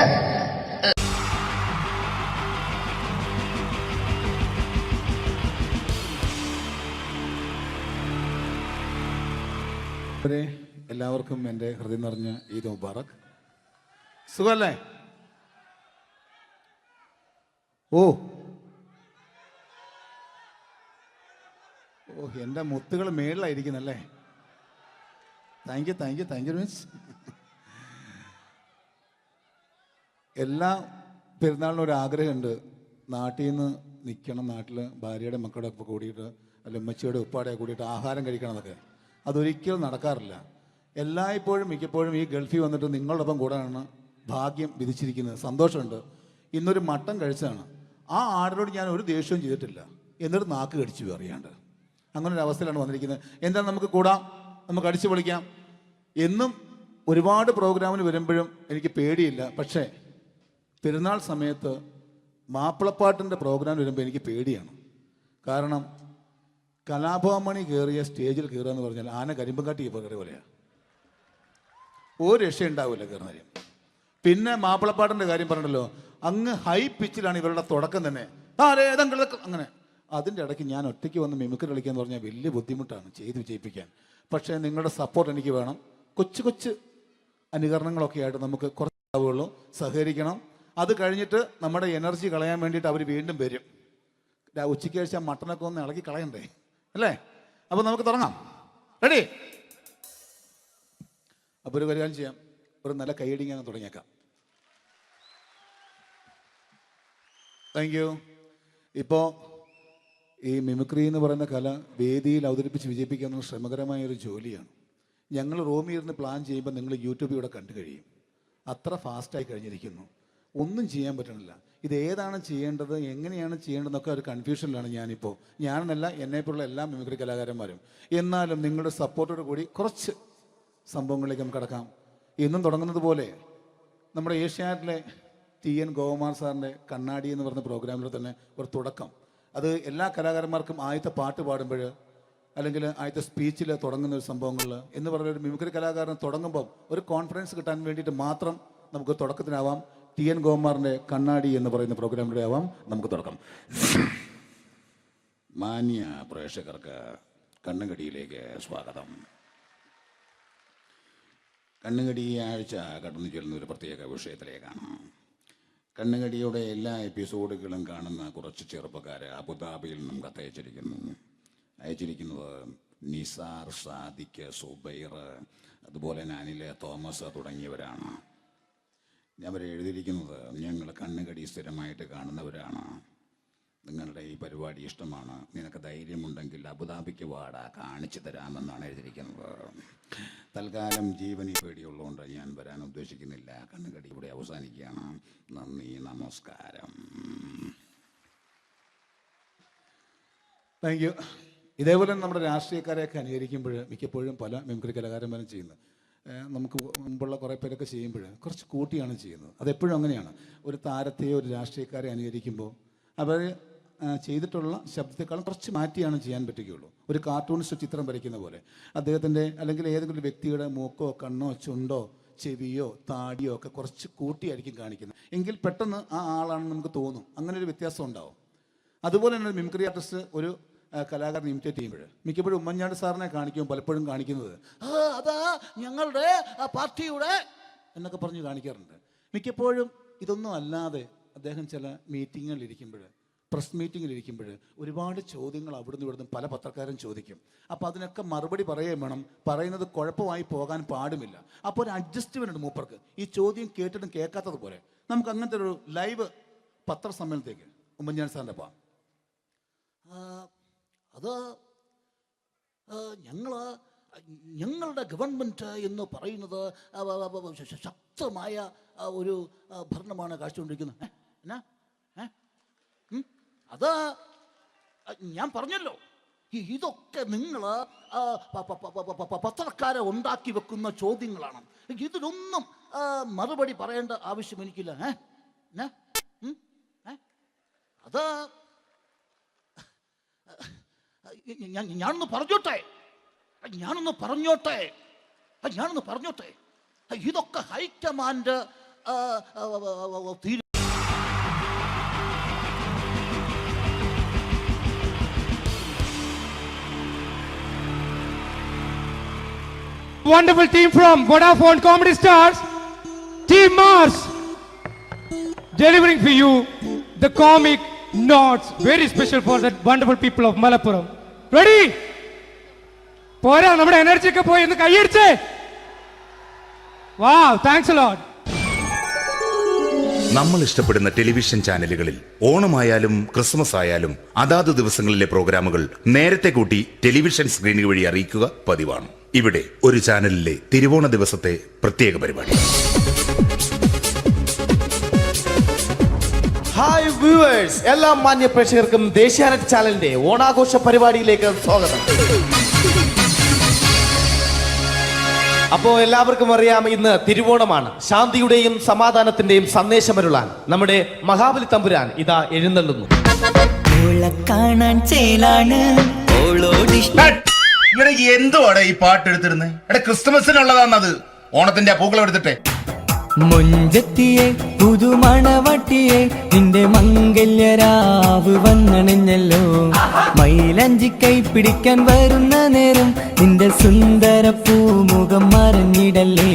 എല്ലാവർക്കും എൻ്റെ ഹൃദയം നിറഞ്ഞ ഈദ് മുബാറക്. സുഖല്ലേ? ഓ ഓ എൻ്റെ മുത്തുകൾ മേളിലായിരിക്കുന്നല്ലേ. Thank you miss. എല്ലാ പെരുന്നാളിനും ഒരു ആഗ്രഹമുണ്ട്, നാട്ടിൽ നിന്ന് നിൽക്കണം, നാട്ടിൽ ഭാര്യയുടെ മക്കളുടെ ഒക്കെ കൂടിയിട്ട് അല്ല ഉമ്മച്ചിയുടെ ഉപ്പാടെ കൂടിയിട്ട് ആഹാരം കഴിക്കണം എന്നൊക്കെ. അതൊരിക്കലും നടക്കാറില്ല. മിക്കപ്പോഴും ഈ ഗൾഫിൽ വന്നിട്ട് നിങ്ങളോടൊപ്പം കൂടാനാണ് ഭാഗ്യം വിധിച്ചിരിക്കുന്നത്. സന്തോഷമുണ്ട്. ഇന്നൊരു മട്ടൻ കഴിച്ചതാണ്. ആ ആടിനോട് ഞാൻ ഒരു ദേഷ്യവും ചെയ്തിട്ടില്ല, എന്നിട്ട് നാക്ക് കടിച്ചു അറിയാണ്ട്. അങ്ങനെ ഒരു അവസ്ഥയിലാണ് വന്നിരിക്കുന്നത്. എന്താണ്, നമുക്ക് കൂടാം, നമുക്ക് അടിച്ചു പൊളിക്കാം. എന്നും ഒരുപാട് പ്രോഗ്രാമിന് വരുമ്പോഴും എനിക്ക് പേടിയില്ല. പക്ഷേ പെരുന്നാൾ സമയത്ത് മാപ്പിളപ്പാട്ടിൻ്റെ പ്രോഗ്രാം വരുമ്പോൾ എനിക്ക് പേടിയാണ്. കാരണം കലാഭവമണി കയറിയ സ്റ്റേജിൽ കയറുക എന്ന് പറഞ്ഞാൽ ആന കരിമ്പങ്കാട്ടി കയറിയ പോലെയാണ്. ഒരു രക്ഷയുണ്ടാവില്ല കയറുന്ന കാര്യം. പിന്നെ മാപ്പിളപ്പാട്ടിൻ്റെ കാര്യം പറഞ്ഞല്ലോ, അങ്ങ് ഹൈ പിച്ചിലാണ് ഇവരുടെ തുടക്കം തന്നെ. അങ്ങനെ അതിൻ്റെ ഇടയ്ക്ക് ഞാൻ ഒറ്റയ്ക്ക് വന്ന് മിമിക്രി കളിക്കുക എന്ന് പറഞ്ഞാൽ വലിയ ബുദ്ധിമുട്ടാണ് ചെയ്ത് വിജയിപ്പിക്കാൻ. പക്ഷേ നിങ്ങളുടെ സപ്പോർട്ട് എനിക്ക് വേണം. കൊച്ചു അനുകരണങ്ങളൊക്കെ ആയിട്ട് നമുക്ക് കുറച്ചാവുള്ളൂ, സഹകരിക്കണം. അത് കഴിഞ്ഞിട്ട് നമ്മുടെ എനർജി കളയാൻ വേണ്ടിയിട്ട് അവർ വീണ്ടും വരും. ഉച്ചയ്ക്ക് കഴിച്ചാൽ മട്ടനൊക്കെ ഒന്ന് ഇളക്കി കളയണ്ടേ അല്ലേ? അപ്പോൾ നമുക്ക് തുടങ്ങാം. റെഡി? അപ്പോൾ ഒരു കാര്യം ചെയ്യാം, ഒരു നല്ല കൈയടിങ്ങ് അങ്ങ് തുടങ്ങിയേക്കാം. Thank you. ഇപ്പോൾ ഈ മിമിക്രി എന്ന് പറയുന്ന കല വേദിയിൽ അവതരിപ്പിച്ച് വിജയിപ്പിക്കുക എന്ന ശ്രമകരമായൊരു ജോലിയാണ്. ഞങ്ങൾ റൂമിൽ ഇരുന്ന് പ്ലാൻ ചെയ്യുമ്പോൾ നിങ്ങൾ യൂട്യൂബിൽ ഇവിടെ കണ്ടു കഴിയും. അത്ര ഫാസ്റ്റായി കഴിഞ്ഞിരിക്കുന്നു, ഒന്നും ചെയ്യാൻ പറ്റണില്ല. ഇത് ഏതാണ് ചെയ്യേണ്ടത്, എങ്ങനെയാണ് ചെയ്യേണ്ടതെന്നൊക്കെ ഒരു കൺഫ്യൂഷനിലാണ് ഞാനിപ്പോൾ. ഞാനെന്നല്ല, എന്നെപ്പോലുള്ള എല്ലാ മിമിക്രി കലാകാരന്മാരും. എന്നാലും നിങ്ങളുടെ സപ്പോർട്ടോട് കൂടി കുറച്ച് സംഭവങ്ങളിലേക്ക് നമുക്ക് കടക്കാം. എന്നും തുടങ്ങുന്നത് പോലെ നമ്മുടെ ഏഷ്യാനെറ്റിലെ TN ഗോകുമാർ സാറിൻ്റെ കണ്ണാടി എന്ന് പറഞ്ഞ പ്രോഗ്രാമിൽ തന്നെ ഒരു തുടക്കം. അത് എല്ലാ കലാകാരന്മാർക്കും ആദ്യത്തെ പാട്ട് പാടുമ്പോൾ അല്ലെങ്കിൽ ആദ്യത്തെ സ്പീച്ചിൽ തുടങ്ങുന്ന ഒരു സംഭവങ്ങളിൽ എന്ന് പറഞ്ഞ ഒരു മിമിക്രി കലാകാരൻ തുടങ്ങുമ്പം ഒരു കോൺഫിഡൻസ് കിട്ടാൻ വേണ്ടിയിട്ട് മാത്രം നമുക്ക് തുടക്കത്തിനാവാം. TN ഗോകുമാറിൻ്റെ കണ്ണാടി എന്ന് പറയുന്ന പ്രോഗ്രാമിലൂടെ ആവാം നമുക്ക് തുടക്കം. മാന്യ പ്രേക്ഷകർക്ക് കണ്ണുകടിയിലേക്ക് സ്വാഗതം. കണ്ണുകടി ഈ ആഴ്ച കടന്നു ചെല്ലുന്ന ഒരു പ്രത്യേക വിഷയത്തിലേക്കാണ്. കണ്ണുകടിയുടെ എല്ലാ എപ്പിസോഡുകളും കാണുന്ന കുറച്ച് ചെറുപ്പക്കാർ അബുദാബിയിൽ നിന്നും അയച്ചിരിക്കുന്നത് നിസാർ, സാദിഖ്, സുബൈർ, അതുപോലെ അനിൽ, തോമസ് തുടങ്ങിയവരാണ്. അവർ എഴുതിയിരിക്കുന്നത്, ഞങ്ങൾ കണ്ണുകടി സ്ഥിരമായിട്ട് കാണുന്നവരാണ്, നിങ്ങളുടെ ഈ പരിപാടി ഇഷ്ടമാണ്, നിനക്ക് ധൈര്യമുണ്ടെങ്കിൽ അബുദാബിക്ക് വാടാ, കാണിച്ചു തരാമെന്നാണ് എഴുതിയിരിക്കുന്നത്. തൽക്കാലം ജീവനി പേടിയുള്ളതുകൊണ്ട് ഞാൻ വരാൻ ഉദ്ദേശിക്കുന്നില്ല. കണ്ണുകടി ഇവിടെ അവസാനിക്കുകയാണ്. നന്ദി, നമസ്കാരം. Thank you. ഇതേപോലെ നമ്മുടെ രാഷ്ട്രീയക്കാരെയൊക്കെ അനുകരിക്കുമ്പോൾ മിക്കപ്പോഴും പല മിമിക്രി കലാകാരന്മാരും ചെയ്യുന്നത്, നമുക്ക് മുമ്പുള്ള കുറേ പേരൊക്കെ ചെയ്യുമ്പോൾ കുറച്ച് കൂട്ടിയാണ് ചെയ്യുന്നത്. അതെപ്പോഴും അങ്ങനെയാണ്. ഒരു താരത്തെയോ ഒരു രാഷ്ട്രീയക്കാരെ അനുകരിക്കുമ്പോൾ അവർ ചെയ്തിട്ടുള്ള ശബ്ദത്തെക്കാളും കുറച്ച് മാറ്റിയാണ് ചെയ്യാൻ പറ്റുകയുള്ളൂ. ഒരു കാർട്ടൂണിസ്റ്റ് ചിത്രം വരയ്ക്കുന്ന പോലെ അദ്ദേഹത്തിൻ്റെ അല്ലെങ്കിൽ ഏതെങ്കിലും വ്യക്തിയുടെ മൂക്കോ കണ്ണോ ചുണ്ടോ ചെവിയോ താടിയോ ഒക്കെ കുറച്ച് കൂട്ടിയായിരിക്കും കാണിക്കുന്നത്. എങ്കിൽ പെട്ടെന്ന് ആ ആളാണെന്ന് നമുക്ക് തോന്നും. അങ്ങനെ ഒരു വ്യത്യാസം ഉണ്ടാവും. അതുപോലെ തന്നെ മിമിക്രി ആർട്ടിസ്റ്റ് ഒരു കലാകാരൻ ഇമിറ്റേറ്റ് ചെയ്യുമ്പോൾ മിക്കപ്പോഴും ഉമ്മൻചാണ്ടി സാറിനെ കാണിക്കുമ്പോൾ പലപ്പോഴും കാണിക്കുന്നത് അതാ ഞങ്ങളുടെ പാർട്ടിയുടെ എന്നൊക്കെ പറഞ്ഞ് കാണിക്കാറുണ്ട്. മിക്കപ്പോഴും ഇതൊന്നും അല്ലാതെ അദ്ദേഹം ചില മീറ്റിങ്ങുകളിലിരിക്കുമ്പോൾ, പ്രസ് മീറ്റിങ്ങിലിരിക്കുമ്പോൾ ഒരുപാട് ചോദ്യങ്ങൾ അവിടുന്ന് ഇവിടുന്ന് പല പത്രക്കാരും ചോദിക്കും. അപ്പോൾ അതിനൊക്കെ മറുപടി പറയുകയും വേണം. പറയുന്നത് കുഴപ്പമായി പോകാൻ പാടുമില്ല. അപ്പോൾ ഒരു അഡ്ജസ്റ്റ്മെൻ്റ് ഉണ്ട് മൂപ്പർക്ക്. ഈ ചോദ്യം കേട്ടിട്ടും കേൾക്കാത്തതുപോലെ നമുക്ക് അങ്ങനത്തെ ഒരു ലൈവ് പത്രസമ്മേളനത്തേക്ക് ഉമ്മൻചാണ്ടി സാറിൻ്റെ പോവാം. അത് ഞങ്ങളുടെ ഗവൺമെൻറ് എന്ന് പറയുന്നത് ശക്തമായ ഒരു ഭരണമാണ് കാഴ്ചകൊണ്ടിരിക്കുന്നത്. എന്നാ അത് ഞാൻ പറഞ്ഞല്ലോ, ഇതൊക്കെ നിങ്ങൾ പത്രക്കാരെ ഉണ്ടാക്കി വെക്കുന്ന ചോദ്യങ്ങളാണ്. ഇതിനൊന്നും മറുപടി പറയേണ്ട ആവശ്യം എനിക്കില്ല. അത് ഞാനൊന്ന് പറഞ്ഞോട്ടെ. ഇതൊക്കെ high command wonderful team from Vodafone Comedy Stars, Team Mars, delivering for you the comic notes, very special for the wonderful people of Malappuram. Ready? പോരാ, നമ്മുടെ എനർജി ഒക്കെ പോയി ഒന്ന് കൈയടിച്ചേ. Wow, thanks a lot. നമ്മൾ ഇഷ്ടപ്പെടുന്ന ടെലിവിഷൻ ചാനലുകളിൽ ഓണമായാലും ക്രിസ്മസ് ആയാലും അതാത് ദിവസങ്ങളിലെ പ്രോഗ്രാമുകൾ നേരത്തെ കൂട്ടി ടെലിവിഷൻ സ്ക്രീനുകൾ വഴി അറിയിക്കുക പതിവാണ്. ഇവിടെ ഒരു ചാനലിലെ തിരുവോണ ദിവസത്തെ പ്രത്യേക പരിപാടി. ഹായ് വ്യൂവേഴ്സ്, എല്ലാ മാന്യ പ്രേക്ഷകർക്കും ദേശീയാനെറ്റ് ചാനലിന്റെ ഓണാഘോഷ പരിപാടിയിലേക്ക് സ്വാഗതം. അപ്പോൾ എല്ലാവർക്കും അറിയാം, ഇന്ന് തിരുവോണമാണ്. ശാന്തിയുടെയും സമാധാനത്തിന്റെയും സന്ദേശമരുളാൻ നമ്മുടെ മഹാബലി തമ്പുരാൻ ഇതാ എഴുന്നള്ളുന്നു. ഇവിടെ എന്തുവാടെ ഈ പാട്ട് എടുത്തിരുന്നേ? എടാ, ക്രിസ്മസിനുള്ളതാണത്. ഓണത്തിന്റെ പൂക്കളം എടുത്തിട്ടെ. മുഞ്ചത്തിയെ പുതുമണവട്ടിയെ നിന്റെ മംഗല്യരാവ് വന്നണിഞ്ഞല്ലോ. മൈലഞ്ചി കൈ പിടിക്കാൻ വരുന്ന നേരം നിന്റെ സുന്ദര പൂമുഖം മറഞ്ഞിടല്ലേ.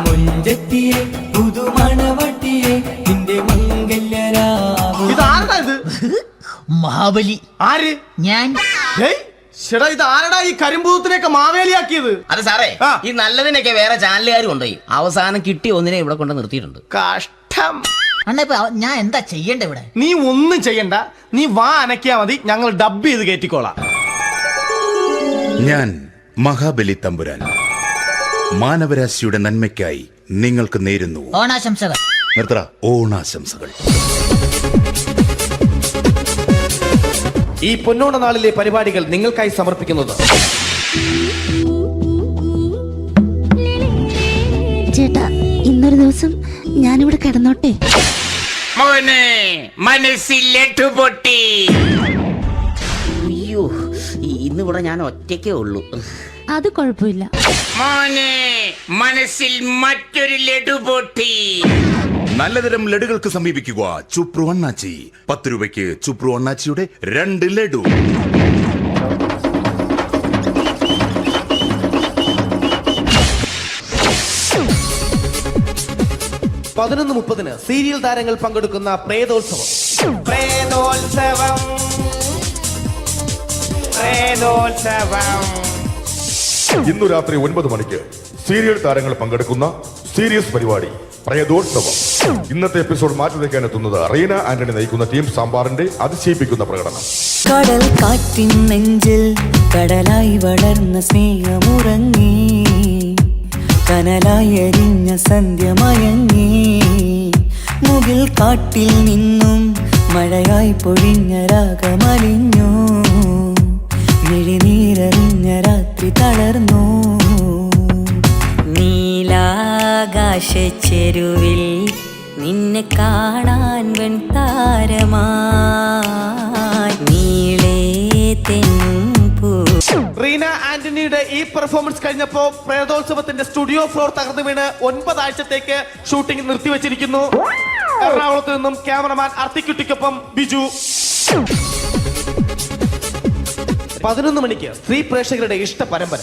മുഞ്ചത്തിയെ പുതുമണവട്ടിയെ നിന്റെ മംഗല്യരാവ്. ഇതാരടാ ഇത്? മഹാബലി. ആര്? ഞാൻ. ചേട്ടാ, ഇത് ആരടാ ഈ കരിമ്പൂത്തിനെയൊക്കെ മാവേലിയാക്കിയത്? അത് സാറേ, ഈ നല്ലതിനൊക്കെ വേറെ ചാനലുകാർ കൊണ്ടുപോയി അവസാനം കിട്ടിയ ഒന്നിനെ ഇവിടെ കൊണ്ട് നിർത്തിയിട്ടുണ്ട്. കഷ്ടം. അണ്ണ ഇപ്പൊ ഞാൻ എന്താ ചെയ്യണ്ട ഇവിടെ? നീ ഒന്നും ചെയ്യണ്ട, നീ വാ അനക്കിയാ മതി, ഞങ്ങൾ ഡബ് ചെയ്ത് കയറ്റിക്കോളാം. ഞാൻ മഹാബലി തമ്പുരാൻ മാനവരാശിയുടെ നന്മയ്ക്കായി നിങ്ങൾക്ക് നേരുന്നു ഓണാശംസകൾ. നിർത്തറ ഓണാശംസകൾ. ഈ പൊന്നോണ നാളിലെ പരിപാടികൾ നിങ്ങൾക്കായി സമർപ്പിക്കുന്നത് ചേട്ടാ, ഇന്നൊരു ദിവസം ഞാനിവിടെ കിടന്നോട്ടെ. മോനെ മനസ്സിലെട്ടു പൊട്ടി. അയ്യോ, ഇന്നിവിടെ ഞാൻ ഒറ്റയ്ക്കേ ഉള്ളൂ. അത് കുഴപ്പമില്ല. മോനെ മനസ്സിൽ മറ്റൊരു ലഡു പൊട്ടി. നല്ലതരം ലഡുകൾക്ക് സമീപിക്കുക ചുപ്രു അണ്ണാച്ചി. 10 രൂപയ്ക്ക് ചുപ്രു അണ്ണാച്ചിയുടെ 2 ലഡു. പതിനൊന്ന് 30 സീരിയൽ താരങ്ങൾ പങ്കെടുക്കുന്ന പ്രേതോത്സവം. ഇന്നു രാത്രി 9 മണിക്ക് സീരിയൽ താരങ്ങൾ പങ്കെടുക്കുന്ന സീരിയസ് പരിപാടി പ്രേതോത്സവം. ഇന്നത്തെ എപ്പിസോഡ് മാറ്റി വയ്ക്കാൻ എത്തുന്നത് റീന ആന്റണി നയിക്കുന്ന ടീം സാമ്പാറിന്റെ അതിശയിപ്പിക്കുന്ന പ്രകടനം. കടൽ കാറ്റിൻ നെഞ്ചിൽ കടലായി വളർന്ന സ്നേഹമുറങ്ങി, കനലായി എരിഞ്ഞ സന്ധ്യ മയങ്ങി. മുകിൽ കാട്ടിൽ നിന്നും മഴയായി പൊഴിഞ്ഞ രാഗമലിഞ്ഞു, മിഴിനീരറിഞ്ഞ രാത്രി തളർന്നു. നീലാകാശച്ചെരുവിൽ നിന്നെ കാണാൻ വെൺതാരമായി നീളേ തെൻപൂ. റീന ആന്റണിയുടെ ഈ പെർഫോമൻസ് കഴിഞ്ഞപ്പോ പ്രേതോത്സവത്തിന്റെ സ്റ്റുഡിയോ ഫ്ലോർ തകർന്നു വീണ് 9 ആഴ്ചത്തേക്ക് ഷൂട്ടിംഗ് നിർത്തിവെച്ചിരിക്കുന്നു. എറണാകുളത്ത് നിന്നും ക്യാമറമാൻ അർത്തിക്കുട്ടിക്കൊപ്പം ബിജു. 11 മണിക്ക് സ്ത്രീ പ്രേക്ഷകരുടെ ഇഷ്ട പരമ്പര.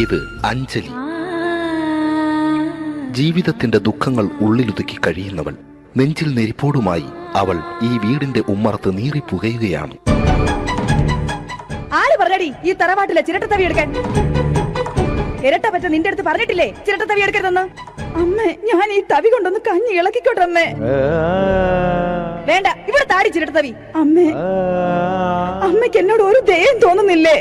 ഇത് അഞ്ജലി. ജീവിതത്തിന്റെ ദുഃഖങ്ങൾ ഉള്ളിലൊതുക്കി കഴിയുന്നവൾ. നെഞ്ചിൽ നെരിപ്പോടുമായി അവൾ ഈ വീടിന്റെ ഉമ്മറത്ത് നീറി പുകയുകയാണ്. ആര് പറഞ്ഞടി ഈ തറവാട്ടിലെ ചിരട്ടത്തവി എടുക്കാൻ? ഇരട്ട പറ്റ നിന്റെ അടുത്ത് പറഞ്ഞിട്ടില്ലേ ചിരട്ടത്തവി എടുക്കരുതെന്ന്? അമ്മേ, ഞാൻ ഈ തവി കൊണ്ടൊന്ന് കഞ്ഞി ഇളക്കിക്കോട്ടെ അമ്മേ. വേണ്ട, ഇവിടെ താടി ചിരട്ടത്തവി. അമ്മേ, അമ്മയ്ക്ക് എന്നോട് ഒരു ദയം തോന്നുന്നില്ലേ?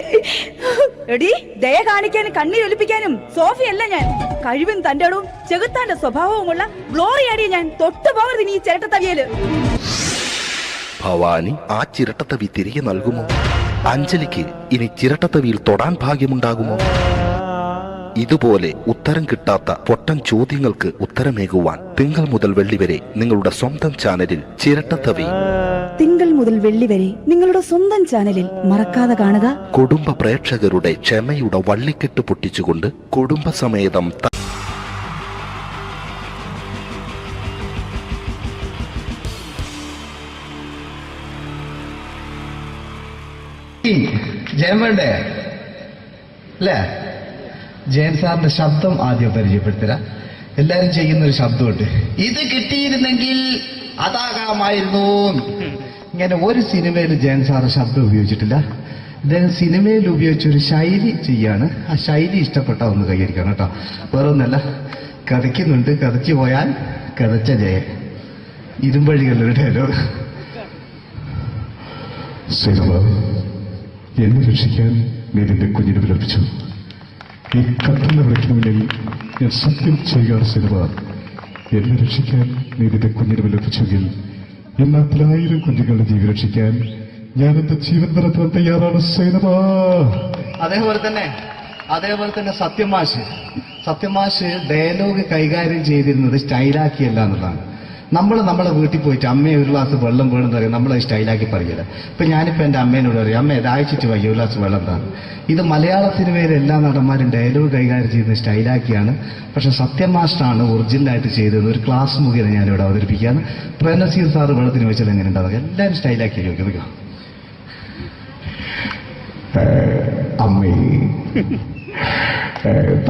എടി, ദയ കാണിക്കാനും കണ്ണീരൊലിപ്പിക്കാനും സോഫിയല്ല ഞാൻ. കഴിവും തന്റെടവും ചെകുത്താന്റെ സ്വഭാവവുമുള്ള ഗ്ലോറിയാടിയ ഞാൻ. തൊട്ടു പോകരുത് നീ ചിരട്ടത്തവിയല്. ഭവാനി ആ ചിരട്ടത്തവി തിരികെ നൽകുമോ? അഞ്ജലിക്ക് ഇനി ചിരട്ടത്തവിയിൽ തൊടാൻ ഭാഗ്യമുണ്ടാകുമോ? ഇതുപോലെ ഉത്തരം കിട്ടാത്ത പൊട്ടൻ ചോദ്യങ്ങൾക്ക് ഉത്തരമേകുവാൻ തിങ്കൾ മുതൽ വെള്ളി വരെ നിങ്ങളുടെ സ്വന്തം ചാനലിൽ ചിരട്ടത്തവി. തിങ്കൾ മുതൽ വെള്ളി വരെ നിങ്ങളുടെ സ്വന്തം ചാനലിൽ മറക്കാതെ കാണുക. കുടുംബ പ്രേക്ഷകരുടെ ക്ഷമയുടെ വള്ളിക്കെട്ട് പൊട്ടിച്ചുകൊണ്ട് കുടുംബസമേതം ജയൻ വേണ്ടേ അല്ലേ? ജയൻ സാറിന്റെ ശബ്ദം ആദ്യം പരിചയപ്പെടുത്തരാ. എല്ലാരും ചെയ്യുന്ന ഒരു ശബ്ദമുണ്ട്, ഇത് കിട്ടിയിരുന്നെങ്കിൽ അതാകാമായിരുന്നു. ഇങ്ങനെ ഒരു സിനിമയിൽ ജയൻ സാറ് ശബ്ദം ഉപയോഗിച്ചിട്ടില്ല. അദ്ദേഹം സിനിമയിൽ ഉപയോഗിച്ചൊരു ശൈലി ചെയ്യാണ്. ആ ശൈലി ഇഷ്ടപ്പെട്ട ഒന്ന് കൈയടിക്കണം കേട്ടോ. വേറൊന്നല്ല, കഥയ്ക്കുന്നുണ്ട്, കഥയ്ക്ക് പോയാൽ കഥച്ച ജയൻ. ഇരുമ്പഴികളുടെ ഡയലോഗ്. സേനബ, എന്നെ രക്ഷിക്കാൻ നീ നിന്റെ കുഞ്ഞിനെ വിലപിച്ചു. ഈ കത്തുന്ന വിളക്കിന് മുന്നിൽ ഞാൻ സത്യം ചെയ്യുകയാണ് സേനബ. എന്നെ രക്ഷിക്കാൻ നീ നിന്റെ കുഞ്ഞിനെ വിലപിച്ചെങ്കിൽ ഈ നാട്ടിൽ 1000 കുഞ്ഞുങ്ങളുടെ ജീവൻ രക്ഷിക്കാൻ ഞാൻ എന്റെ ജീവൻ നടത്താൻ തയ്യാറാണ് സേനബ. അതേപോലെ തന്നെ സത്യമാഷ് ഡയലോഗ് കൈകാര്യം ചെയ്തിരുന്നത് സ്റ്റൈലാക്കിയല്ല എന്നുള്ളതാണ്. നമ്മളെ വീട്ടിൽ പോയിട്ട് അമ്മയെ ഒരു ഗ്ലാസ് വെള്ളം വേണമെന്ന് പറയും, നമ്മളത് സ്റ്റൈലാക്കി പറയില്ല. ഇപ്പൊ ഞാനിപ്പോ എന്റെ അമ്മേനോട് പറയും, അമ്മ ദാഹിച്ചിട്ട് വയ്യ, ഒരു ഗ്ലാസ് വെള്ളം എന്താണ്. ഇത് മലയാള സിനിമയിലെ എല്ലാ നടന്മാരും ഡയലോഗ് കൈകാര്യം ചെയ്യുന്നത് സ്റ്റൈലാക്കിയാണ്. പക്ഷെ സത്യമാഷ്ടാണ് ഒറിജിനലായിട്ട് ചെയ്തത്. ഒരു ക്ലാസ് മുഖേന ഞാനിവിടെ അവതരിപ്പിക്കുകയാണ്. പ്രേംനസീർ സാറ് വെള്ളത്തിന് വെച്ചാൽ എങ്ങനെ ഉണ്ടാവുക? എല്ലാവരും സ്റ്റൈലാക്കി ചോദിക്കുക. അമ്മേ,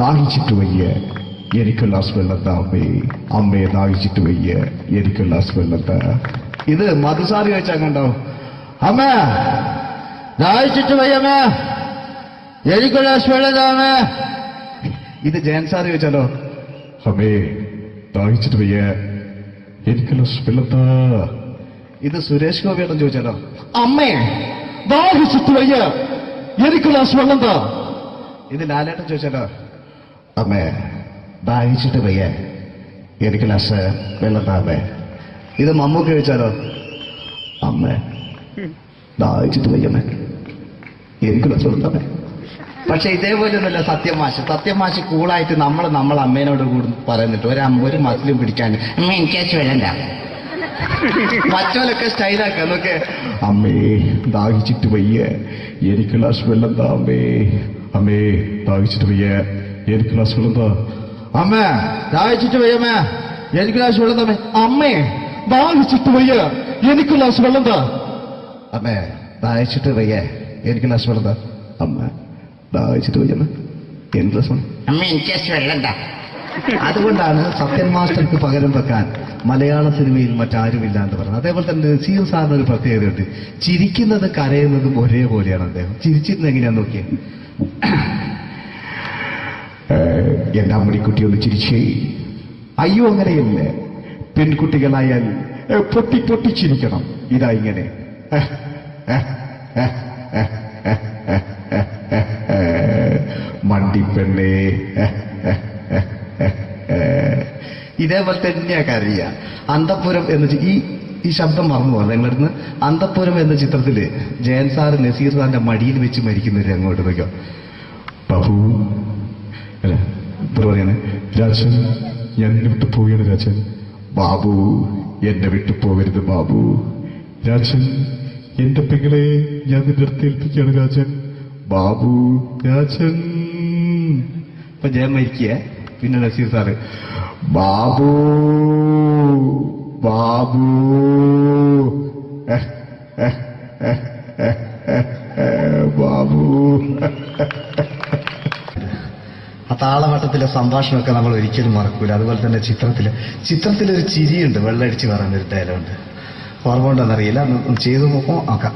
ദാഹിച്ചിട്ട് വയ്യ, എനിക്ക് ഗ്ലാസ് വെള്ളം താ അമ്മേ. അമ്മയെ ദാഹിച്ചിട്ട് വയ്യ, എനിക്ക് ഗ്ലാസ് വെള്ളം താ. ഇത് മധുസാറി വെച്ചാൽ കണ്ടോ? അമ്മ ദാഹിച്ചിട്ട് വയ്യമ്മ, എനിക്ക് ഗ്ലാസ് വെള്ളം താ അമ്മ. ഇത് ജയൻ സാറി വെച്ചാലോ? അമ്മേ, ദാഹിച്ചിട്ട് വയ്യ, എനിക്ക് ഗ്ലാസ് വെള്ളം താ. ഇത് സുരേഷ് ഗോപിയോടും ചോദിച്ചാലോ? അമ്മേ ദാഹിച്ചിട്ട് വയ്യ, എനിക്ക് ഗ്ലാസ് വെള്ളം താ. ഇത് ലാലേട്ടൻ ചോദിച്ചാലോ? അമ്മേ, ദാഹിച്ചിട്ട് വയ്യ, എനിക്ക് ഗ്ലാസ് വെള്ളം താ അമ്മേ. ഇത് മമ്മൂക്ക് ചോദിച്ചാലോ? അമ്മേ, ദാഹിച്ചിട്ട് വയ്യമ്മേ, എനിക്ക് ഗ്ലാസ് വെള്ളം താ അമ്മേ. പക്ഷെ ഇതേപോലെയൊന്നുമല്ല സത്യമാഷ് കൂളായിട്ട് നമ്മളെ അമ്മേനോട് കൂടി പറയുന്നിട്ട് ഒരു മസിലും പിടിക്കാൻ എനിക്ക് വേണ്ട. മറ്റോലൊക്കെ സ്റ്റൈലാക്കാം നോക്കെ. അമ്മേ, ദാഹിച്ചിട്ട് വയ്യ, എനിക്ക് ഗ്ലാസ് വെള്ളം താ അമ്മേ. അമ്മേ, ദാഹിച്ചിട്ട് വയ്യ, എനിക്ക് ഗ്ലാസ് വെള്ളം താ. അമ്മ ദാഹിച്ചിട്ട് വയ്യമ്മ, എനിക്ക് ഗ്ലാസ് വെള്ളം താ. അമ്മേ ദാഹിച്ചിട്ട് വയ്യ, എനിക്ക് ഗ്ലാസ് വെള്ളം താ. അമ്മേ, ദാഹിച്ചിട്ട് വയ്യ, എനിക്ക് ഗ്ലാസ് വെള്ളം താ. അമ്മ, ദാഹിച്ചിട്ട് വയ്യമ്മ, എനിക്ക് ഗ്ലാസ് വെള്ളം. അമ്മ എനിക്ക് വെള്ളം താ. അതുകൊണ്ടാണ് സത്യൻ മാസ്റ്റർക്ക് പകരം വെക്കാൻ മലയാള സിനിമയിൽ മറ്റാരുമില്ല എന്ന് പറയുന്നത്. അതേപോലെ തന്നെ നസീർ സാറിന് ഒരു പ്രത്യേകതയുണ്ട്. ചിരിക്കുന്നത് കരയുന്നതും ഒരേപോലെയാണ് അദ്ദേഹം. ചിരിച്ചിരുന്നത് എങ്ങനെയാന്ന് നോക്കിയേ. എന്റെ അമ്മണിക്കുട്ടി ഒന്ന് ചിരിച്ചേ. അയ്യോ, അങ്ങനെയല്ലേ, പെൺകുട്ടികളായാൽ പൊട്ടി പൊട്ടി ചിരിക്കണം. ഇതാ ഇങ്ങനെ. മണ്ടിപ്പെണ്ണേ. ഇതേപോലെ തന്നെയാ കരയ. അന്തപ്പുരം എന്ന് ഈ ശബ്ദം മറന്നു പോകാം നിങ്ങളടുന്ന്. അന്തപ്പുരം എന്ന ചിത്രത്തില് ജയൻ സാറ് നസീർ സാറിന്റെ മടിയിൽ വെച്ച് മരിക്കുന്നവര് അങ്ങോട്ട് നോക്കോ. ബാബു, അല്ല എന്താ പറയാണ്, രാജൻ ഞാൻ എന്നെ വിട്ടു പോവുകയാണ് രാജൻ. ബാബു, എന്നെ വിട്ടു പോകരുത് ബാബു. രാജൻ, എന്റെ പെങ്ങളെ ഞാൻ നിന്റെ അടുത്ത് ഏൽപ്പിക്കുകയാണ് രാജൻ. ബാബു, രാജൻ. ഇപ്പൊ ജയൻ മരിക്കുക. പിന്നെ നസീർ സാറ് ബാബു, ബാബു. ബാബു. ആ താളവട്ടത്തിലെ സംഭാഷണമൊക്കെ നമ്മൾ ഒരിക്കലും മറക്കൂല. അതുപോലെ തന്നെ ചിത്രത്തിലൊരു ചിരിയുണ്ട്, വെള്ളടിച്ച് പറയുന്ന ഒരു ഡയലോഗുണ്ട്. ഓർമ്മ ഉണ്ടെന്നറിയില്ല, ചെയ്തു നോക്കാം.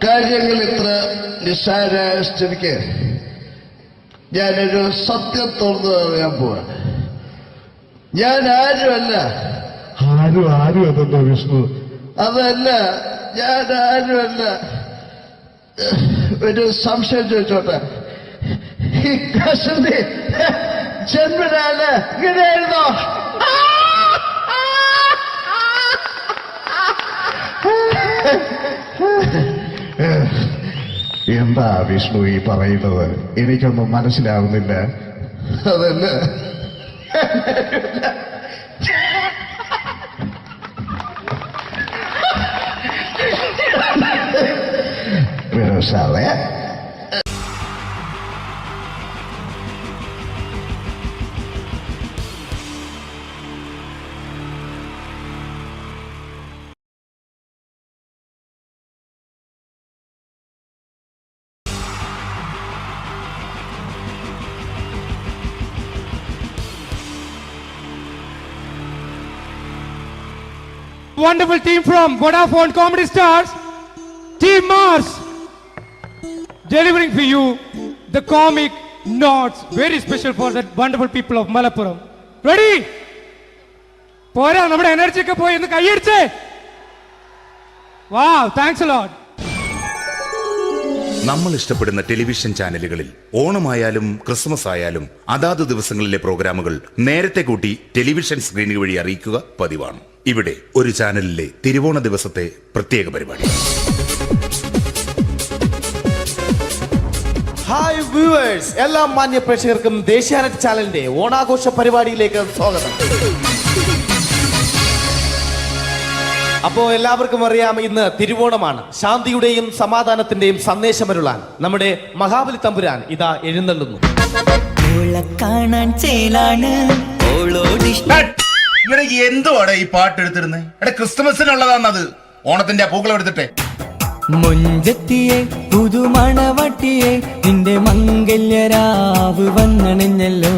കാര്യങ്ങൾ ഇത്ര നിസ്സാരമായ സ്ഥിതിക്ക് ഞാനൊരു സത്യം തുറന്നു പറയാൻ പോവാണ്. ഞാൻ ആരുമല്ല. ആരും അതെന്താ വിഷ്ണു? അതല്ല, ഞാൻ ആരുമല്ല. ഒരു സംശയം ചോദിച്ചോട്ടെ, ഈ കസന്തി ജന്മനാണ് ഇങ്ങനെയായിരുന്നോ? എന്താ വിഷ്ണു ഈ പറയുന്നത്? എനിക്കൊന്നും മനസ്സിലാവുന്നില്ല. അതല്ല, വിരോസാവേ wonderful team from Vodafone Comedy Stars, Team Mars, delivering for you the comic notes, very special for the wonderful people of Malappuram. Ready? പോരാ നമ്മുടെ എനർജി ഒക്കെ പോയി ഒന്ന് കൈയടിച്ചേ. Wow, thanks a lot. നമ്മൾ ഇഷ്ടപ്പെടുന്ന ടെലിവിഷൻ ചാനലുകളിൽ ഓണമായാലും ക്രിസ്മസ് ആയാലും അതാത് ദിവസങ്ങളിലെ പ്രോഗ്രാമുകൾ നേരത്തെ കൂട്ടി ടെലിവിഷൻ സ്ക്രീനുകൾ വഴി അറിയിക്കുക പതിവാണ്. ഇവിടെ ഒരു ചാനലിലെ തിരുവോണ ദിവസത്തെ പ്രത്യേക പരിപാടി. ഹായ് വ്യൂവേഴ്സ്, എല്ലാ മാന്യ പ്രേക്ഷകർക്കും ദേശീയാനെറ്റ് ചാനലിന്റെ ഓണാഘോഷ പരിപാടിയിലേക്ക് സ്വാഗതം. അപ്പോ എല്ലാവർക്കും അറിയാം, ഇന്ന് തിരുവോണമാണ്. ശാന്തിയുടെയും സമാധാനത്തിന്റെയും സന്ദേശമരുളാൻ നമ്മുടെ മഹാബലി തമ്പുരാൻ ഇതാ എഴുന്നള്ളുന്നു. കാണാൻ ചേലാണ് ഇവിടെ എന്തുവാടെ ഈ പാട്ട് എടുത്തിരുന്നേ? എടാ ക്രിസ്മസിനുള്ളതാണത്. ഓണത്തിന്റെ പൂക്കളം എടുത്തിട്ടെ. മുഞ്ചത്തിയെ പുതുമണവട്ടിയെ നിന്റെ മംഗല്യരാവ് വന്നണിഞ്ഞല്ലോ.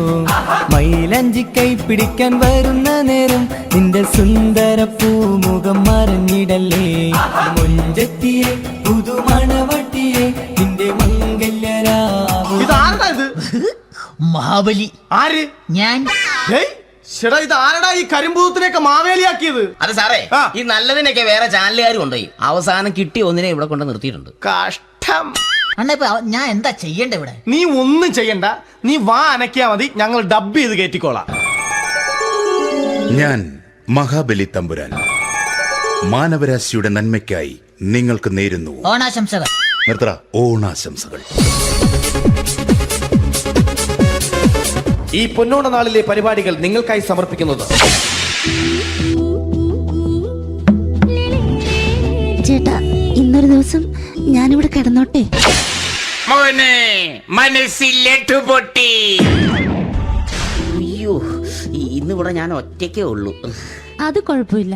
മൈലഞ്ചി കൈ പിടിക്കാൻ വരുന്ന നേരം നിന്റെ സുന്ദര പൂമുഖം മറഞ്ഞിടല്ലേ. മുഞ്ചത്തിയെ പുതുമണവട്ടിയെ നിന്റെ മംഗല്യരാവ്. ഇതാരടാ ഇത്? മഹാബലി. ആര്? ഞാൻ. ചേട്ടാ, ഇത് ആരടാ ഈ കരിമ്പൂത്തിനെയൊക്കെ മാവേലിയാക്കിയത്? അതെ സാറേ, ഈ നല്ലതിനൊക്കെ വേറെ ചാനലുകാർ കൊണ്ടുപോയി അവസാനം കിട്ടിയ ഒന്നിനെ ഇവിടെ കൊണ്ട് നിർത്തിയിട്ടുണ്ട്. കഷ്ടം. ഞാൻ എന്താ ചെയ്യണ്ട ഇവിടെ? നീ ഒന്നും ചെയ്യണ്ട, നീ വാ അനക്കിയാ മതി, ഞങ്ങൾ ഡബ് ചെയ്ത് കയറ്റിക്കോളാം. ഞാൻ മഹാബലി തമ്പുരാൻ മാനവരാശിയുടെ നന്മയ്ക്കായി നിങ്ങൾക്ക് നേരുന്നു ഓണാശംസകൾ. നിർത്തറ ഓണാശംസകൾ. ഈ പൊന്നോണ നാളിലെ പരിപാടികൾ നിങ്ങൾക്കായി സമർപ്പിക്കുന്നത് ചേട്ടാ, ഇന്നൊരു ദിവസം ഞാനിവിടെ കിടന്നോട്ടെ. മോനെ മനസ്സിലെട്ടു പൊട്ടി. അയ്യോ, ഇന്നിവിടെ ഞാൻ ഒറ്റയ്ക്കേ ഉള്ളൂ. അത് കുഴപ്പമില്ല.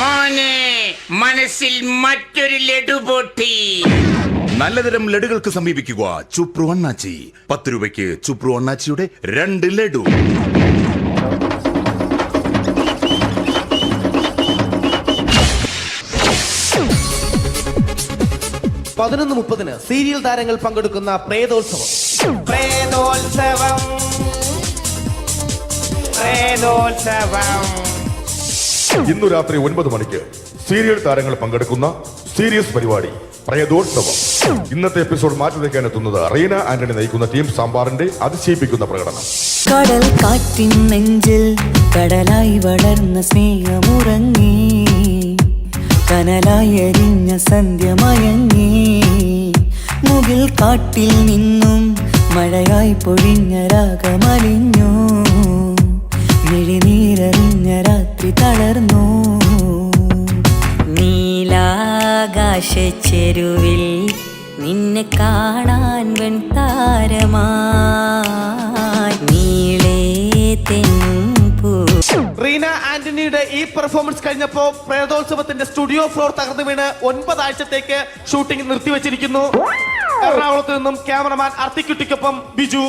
മോനെ മനസ്സിൽ മറ്റൊരു ലഡു പൊട്ടി. നല്ലതരം ലഡുകൾക്ക് സമീപിക്കുക ചുപ്രു അണ്ണാച്ചി. 10 രൂപയ്ക്ക് ചുപ്രു അണ്ണാച്ചിയുടെ 2 ലഡു. പതിനൊന്ന് 30 സീരിയൽ താരങ്ങൾ പങ്കെടുക്കുന്ന പ്രേതോത്സവം. ഇന്നു രാത്രി 9 മണിക്ക് സീരിയൽ താരങ്ങൾ പങ്കെടുക്കുന്ന സീരിയസ് പരിപാടി പ്രേതോത്സവം. ഇന്നത്തെ എപ്പിസോഡ് മാറ്റി വയ്ക്കാൻ എത്തുന്നത് റീന ആന്റണി നയിക്കുന്ന ടീം സാമ്പാറിന്റെ അതിശയിപ്പിക്കുന്ന പ്രകടനം. കടൽ കാറ്റിൻ നെഞ്ചിൽ കടലായി വളർന്ന സ്നേഹമുറങ്ങി, കനലായി എരിഞ്ഞ സന്ധ്യ മയങ്ങി. മുകിൽ കാട്ടിൽ നിന്നും മഴയായി പൊഴിഞ്ഞ രാഗമലിഞ്ഞു, മിഴിനീരറിഞ്ഞ രാത്രി തളർന്നു. നീലാകാശ ചെരുവിൽ നിന്നെ കാണാൻ വെൺതാരമായി നീളേ തെൻപൂ. റീന ആന്റണിയുടെ ഈ പെർഫോമൻസ് കഴിഞ്ഞപ്പോ പ്രേതോത്സവത്തിന്റെ സ്റ്റുഡിയോ ഫ്ലോർ തകർന്നു വീണ് 9 ആഴ്ചത്തേക്ക് ഷൂട്ടിംഗ് നിർത്തിവെച്ചിരിക്കുന്നു. എറണാകുളത്ത് നിന്നും ക്യാമറമാൻ അർത്തിക്കുട്ടിക്കൊപ്പം ബിജു.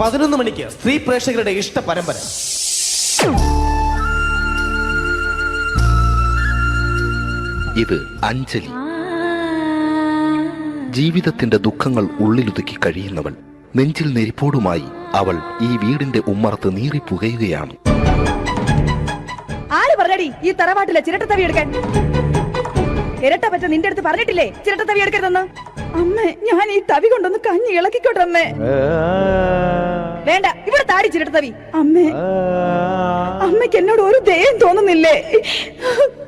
11 മണിക്ക് സ്ത്രീ പ്രേക്ഷകരുടെ ഇഷ്ട പരമ്പര. ഇത് അഞ്ജലി. ജീവിതത്തിന്റെ ദുഃഖങ്ങൾ ഉള്ളിലൊതുക്കി കഴിയുന്നവൾ. നെഞ്ചിൽ നെരിപ്പോടുമായി അവൾ ഈ വീടിന്റെ ഉമ്മറത്ത് നീറിപ്പുകയുകയാണ്. ആര് പറഞ്ഞടി ഈ തറവാട്ടിലെ ചിരട്ടത്തവി എടുക്കാൻ? ഇരട്ട പറ്റ നിന്റെ അടുത്ത് പറഞ്ഞിട്ടില്ലേ ചിരട്ടത്തവി എടുക്കരുതെന്ന്? അമ്മേ, ഞാൻ ഈ തവി കൊണ്ടൊന്ന് കഞ്ഞി ഇളക്കിക്കോട്ടെ അമ്മേ. വേണ്ട, ഇവിടെ താടി ചിരട്ടത്തവി. അമ്മേ, അമ്മയ്ക്ക് എന്നോട് ഒരു ദയം തോന്നുന്നില്ലേ?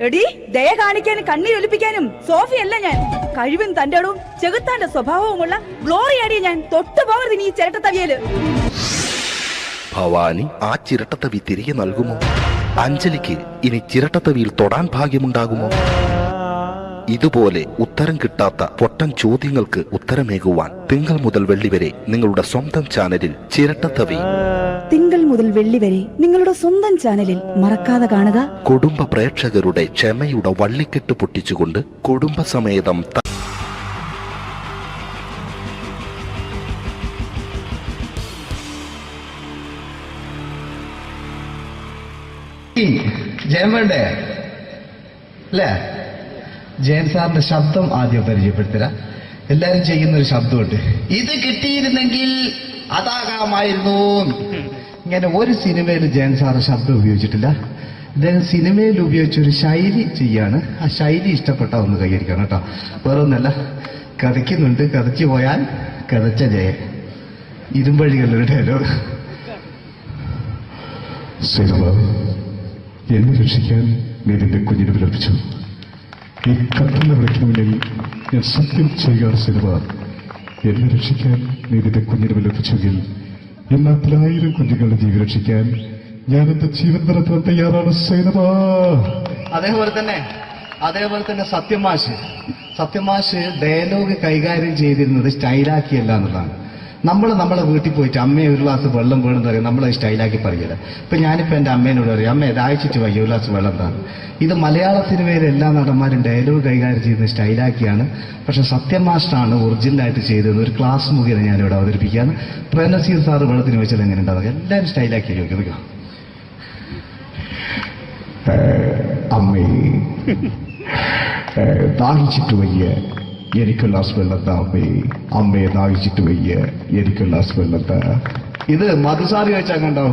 എടി, ദയ കാണിക്കാനും കണ്ണീരൊലിപ്പിക്കാനും സോഫിയല്ല ഞാൻ. കഴിവും തന്റെടവും ചെകുത്താന്റെ സ്വഭാവവുമുള്ള ഗ്ലോറിയാടിയ ഞാൻ. തൊട്ടു പോകരുത് നീ ചിരട്ടത്തവിയല്. ഭവാനി ആ ചിരട്ടത്തവി തിരികെ നൽകുമോ? അഞ്ജലിക്ക് ഇനി ചിരട്ടത്തവിയിൽ തൊടാൻ ഭാഗ്യമുണ്ടാകുമോ? ഇതുപോലെ ഉത്തരം കിട്ടാത്ത പൊട്ടൻ ചോദ്യങ്ങൾക്ക് ഉത്തരമേകുവാൻ തിങ്കൾ മുതൽ വെള്ളി വരെ നിങ്ങളുടെ സ്വന്തം ചാനലിൽ ചിരട്ടത്തവി. തിങ്കൾ മുതൽ വെള്ളി വരെ നിങ്ങളുടെ സ്വന്തം ചാനലിൽ മറക്കാതെ കാണുക. കുടുംബ പ്രേക്ഷകരുടെ ക്ഷമയുടെ വള്ളിക്കെട്ട് പൊട്ടിച്ചുകൊണ്ട് കുടുംബസമേതം ജയൻ വേണ്ടേ അല്ലേ? ജയൻ സാറിന്റെ ശബ്ദം ആദ്യം പരിചയപ്പെടുത്തരാ. എല്ലാരും ചെയ്യുന്ന ഒരു ശബ്ദമുണ്ട്, ഇത് കിട്ടിയിരുന്നെങ്കിൽ അതാകാമായിരുന്നു. ഇങ്ങനെ ഒരു സിനിമയിൽ ജയൻ സാറ് ശബ്ദം ഉപയോഗിച്ചിട്ടില്ല. അദ്ദേഹം സിനിമയിൽ ഉപയോഗിച്ചൊരു ശൈലി ചെയ്യാണ്. ആ ശൈലി ഇഷ്ടപ്പെട്ട ഒന്ന് കൈയടിക്കണം കേട്ടോ. വേറൊന്നല്ല, കഥയ്ക്കുന്നുണ്ട്, കഥയ്ക്ക് പോയാൽ കഥച്ച ജയൻ. ഇരുമ്പഴികളുടെ ഡയലോഗ്. സേനബ, എന്നെ രക്ഷിക്കാൻ നീ നിന്റെ കുഞ്ഞിനെ വിലപിച്ചു. ഈ കത്തുന്ന വിളക്കിന് മുന്നിൽ ഞാൻ സത്യം ചെയ്യുകയാണ് സേനബ. എന്നെ രക്ഷിക്കാൻ നീ നിന്റെ കുഞ്ഞിനെ വിലപിച്ചെങ്കിൽ ഈ നാട്ടിൽ 1000 കുഞ്ഞുങ്ങളുടെ ജീവൻ രക്ഷിക്കാൻ ഞാൻ എന്റെ ജീവൻ നടത്താൻ തയ്യാറാണ് സേനബ. അതേപോലെ തന്നെ സത്യമാഷ് ഡയലോഗ് കൈകാര്യം ചെയ്തിരുന്നത് സ്റ്റൈലാക്കിയല്ല എന്നുള്ളതാണ്. നമ്മളെ വീട്ടിൽ പോയിട്ട് അമ്മയെ ഒരു ഗ്ലാസ് വെള്ളം വേണമെന്ന് പറയും, നമ്മളത് സ്റ്റൈലാക്കി പറയില്ല. ഇപ്പൊ ഞാനിപ്പോ എന്റെ അമ്മേനോട് പറയും, അമ്മ ദാഹിച്ചിട്ട് വയ്യ, ഒരു ഗ്ലാസ് വെള്ളം എന്താണ്. ഇത് മലയാള സിനിമയിലെ എല്ലാ നടന്മാരും ഡയലോഗ് കൈകാര്യം ചെയ്യുന്നത് സ്റ്റൈലാക്കിയാണ്. പക്ഷെ സത്യമാഷ്ടാണ് ഒറിജിനലായിട്ട് ചെയ്തത്. ഒരു ക്ലാസ് മുഖേന ഞാനിവിടെ അവതരിപ്പിക്കുകയാണ്. പ്രേംനസീർ സാറ് വെള്ളത്തിന് വെച്ചാൽ എങ്ങനെ ഉണ്ടാവുക? എല്ലാവരും സ്റ്റൈലാക്കി ചോദിക്കുക. അമ്മേ, ദാഹിച്ചിട്ട് വയ്യ, എനിക്ക് ഗ്ലാസ് വെള്ളം താ അമ്മേ. അമ്മയെ ദാഹിച്ചിട്ട് വയ്യ, എനിക്ക് ഗ്ലാസ് വെള്ളം താ. ഇത് മധുസാറി വെച്ചാൽ കണ്ടോ?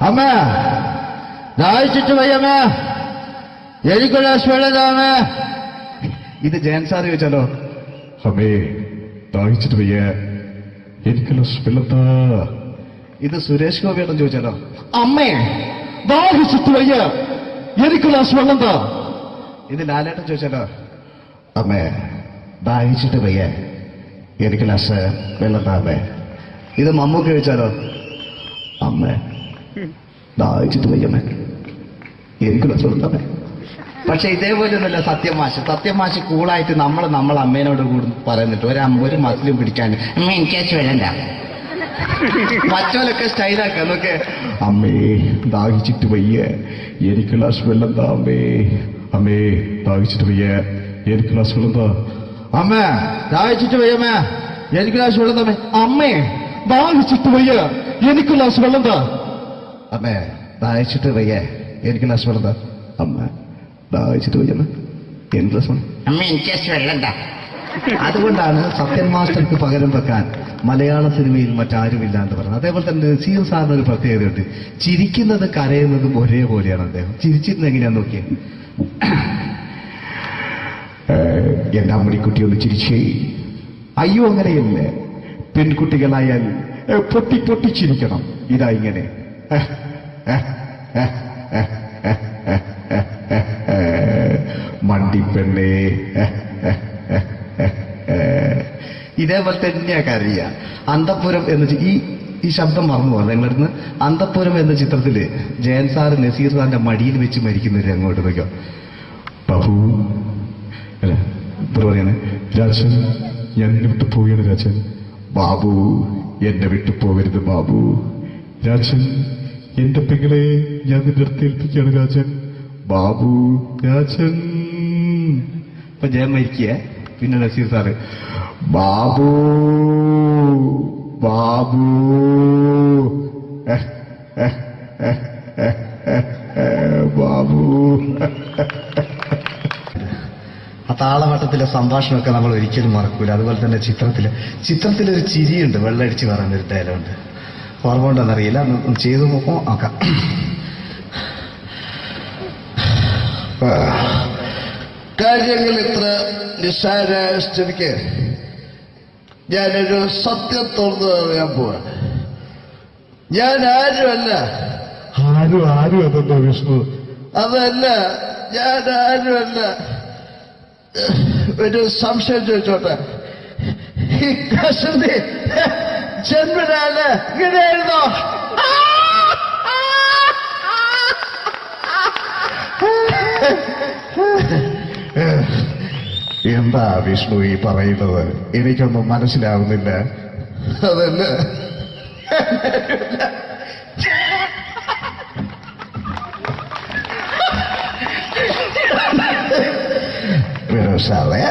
അമ്മ ദാഹിച്ചിട്ട് വയ്യമ്മ, എനിക്ക് ഗ്ലാസ് വെള്ളം താ അമ്മ. ഇത് ജയൻ സാറി വെച്ചാലോ? അമ്മേ, ദാഹിച്ചിട്ട് വയ്യ, എനിക്ക് ഗ്ലാസ് വെള്ളം താ. ഇത് സുരേഷ് ഗോപിയോടും ചോദിച്ചാലോ? അമ്മേ ദാഹിച്ചിട്ട് വയ്യ, എനിക്ക് ഗ്ലാസ് വെള്ളം താ. ഇത് ലാലേട്ടൻ ചോദിച്ചാലോ? അമ്മേ, ദാഹിച്ചിട്ട് വയ്യ, എനിക്ക് ഗ്ലാസ് വെള്ളം താ അമ്മേ. ഇത് മമ്മൂക്ക് ചോദിച്ചാലോ? അമ്മേ, ദാഹിച്ചിട്ട് വയ്യമ്മേ, എനിക്ക് ഗ്ലാസ് വെള്ളം താ അമ്മേ. പക്ഷെ ഇതേപോലെയൊന്നുമല്ല സത്യമാഷ് കൂളായിട്ട് നമ്മളെ അമ്മേനോട് കൂടി പറയുന്നിട്ട് ഒരു മസിലും പിടിക്കാൻ എനിക്ക് വേണ്ട. മറ്റോലൊക്കെ സ്റ്റൈലാക്കാം നോക്കെ. അമ്മേ, ദാഹിച്ചിട്ട് വയ്യ, എനിക്ക് ഗ്ലാസ് വെള്ളം താ അമ്മേ. അമ്മേ, ദാഹിച്ചിട്ട് വയ്യ, എനിക്ക് ഗ്ലാസ് വെള്ളം താ. അമ്മ ദാഹിച്ചിട്ട് വയ്യമ്മ, എനിക്ക് ഗ്ലാസ് വെള്ളം താ. അമ്മേ ദാഹിച്ചിട്ട് വയ്യ, എനിക്ക് ഗ്ലാസ് വെള്ളം താ. അമ്മേ, ദാഹിച്ചിട്ട് വയ്യ, എനിക്ക് ഗ്ലാസ് വെള്ളം താ. അമ്മ, ദാഹിച്ചിട്ട് വയ്യമ്മ, എനിക്ക് ഗ്ലാസ് വെള്ളം. അമ്മ എനിക്ക് വെള്ളം താ. അതുകൊണ്ടാണ് സത്യൻ മാസ്റ്റർക്ക് പകരം വെക്കാൻ മലയാള സിനിമയിൽ മറ്റാരുമില്ല എന്ന് പറയുന്നത്. അതേപോലെ തന്നെ നസീർ സാറിന് ഒരു പ്രത്യേകതയുണ്ട്. ചിരിക്കുന്നത് കരയുന്നതും ഒരേപോലെയാണ് അദ്ദേഹം. ചിരിച്ചിരുന്നത് എങ്ങനെയാന്ന് നോക്കിയേ. എന്റെ അമ്മണിക്കുട്ടി ഒന്ന് ചിരിച്ചേ. അയ്യോ, അങ്ങനെയല്ലേ, പെൺകുട്ടികളായാൽ പൊട്ടി പൊട്ടി ചിരിക്കണം. ഇതാ ഇങ്ങനെ. മണ്ടിപ്പെണ്ണേ. ഇതേപോലെ തന്നെയാ കരയ. അന്തപ്പുരം എന്ന് ഈ ശബ്ദം മറന്നു പോകാം നിങ്ങളടുന്ന്. അന്തപ്പുരം എന്ന ചിത്രത്തില് ജയൻ സാറ് നസീർ സാറിന്റെ മടിയിൽ വെച്ച് മരിക്കുന്നവര് അങ്ങോട്ട് നോക്കോ. ബാബു, അല്ല എന്താ പറയാണ്, രാജൻ ഞാൻ എന്നെ വിട്ടു പോവുകയാണ് രാജൻ. ബാബു, എന്നെ വിട്ടു പോകരുത് ബാബു. രാജൻ, എന്റെ പെങ്ങളെ ഞാൻ നിന്റെ അടുത്ത് ഏൽപ്പിക്കുകയാണ് രാജൻ. ബാബു, രാജൻ. ഇപ്പൊ ജയൻ മരിക്കുക. പിന്നെ നസീർ സാറ് ബാബു, ബാബു. ബാബു. ആ താളവട്ടത്തിലെ സംഭാഷണമൊക്കെ നമ്മൾ ഒരിക്കലും മറക്കൂല. അതുപോലെ തന്നെ ചിത്രത്തിലൊരു ചിരിയുണ്ട്, വെള്ളടിച്ച് പറയുന്ന ഒരു ഡയലോഗുണ്ട്. ഓർമ്മ ഉണ്ടെന്നറിയില്ല, ചെയ്തു നോക്കാം. കാര്യങ്ങൾ ഇത്ര നിസ്സാരമായ സ്ഥിതിക്ക് ഞാനൊരു സത്യം തുറന്നു പറയാൻ പോവാണ്. ഞാൻ ആരുമല്ല. ആരും അതെന്താ വിഷ്ണു? അതല്ല, ഞാൻ ആരുമല്ല. ഒരു സംശയം ചോദിച്ചോട്ടെ, ഈ കസന്തി ജന്മനാണ് ഇങ്ങനെയായിരുന്നോ? എന്താ വിഷ്ണു ഈ പറയുന്നത്? എനിക്കൊന്നും മനസ്സിലാവുന്നില്ല. അതല്ല, വിരോസാവേ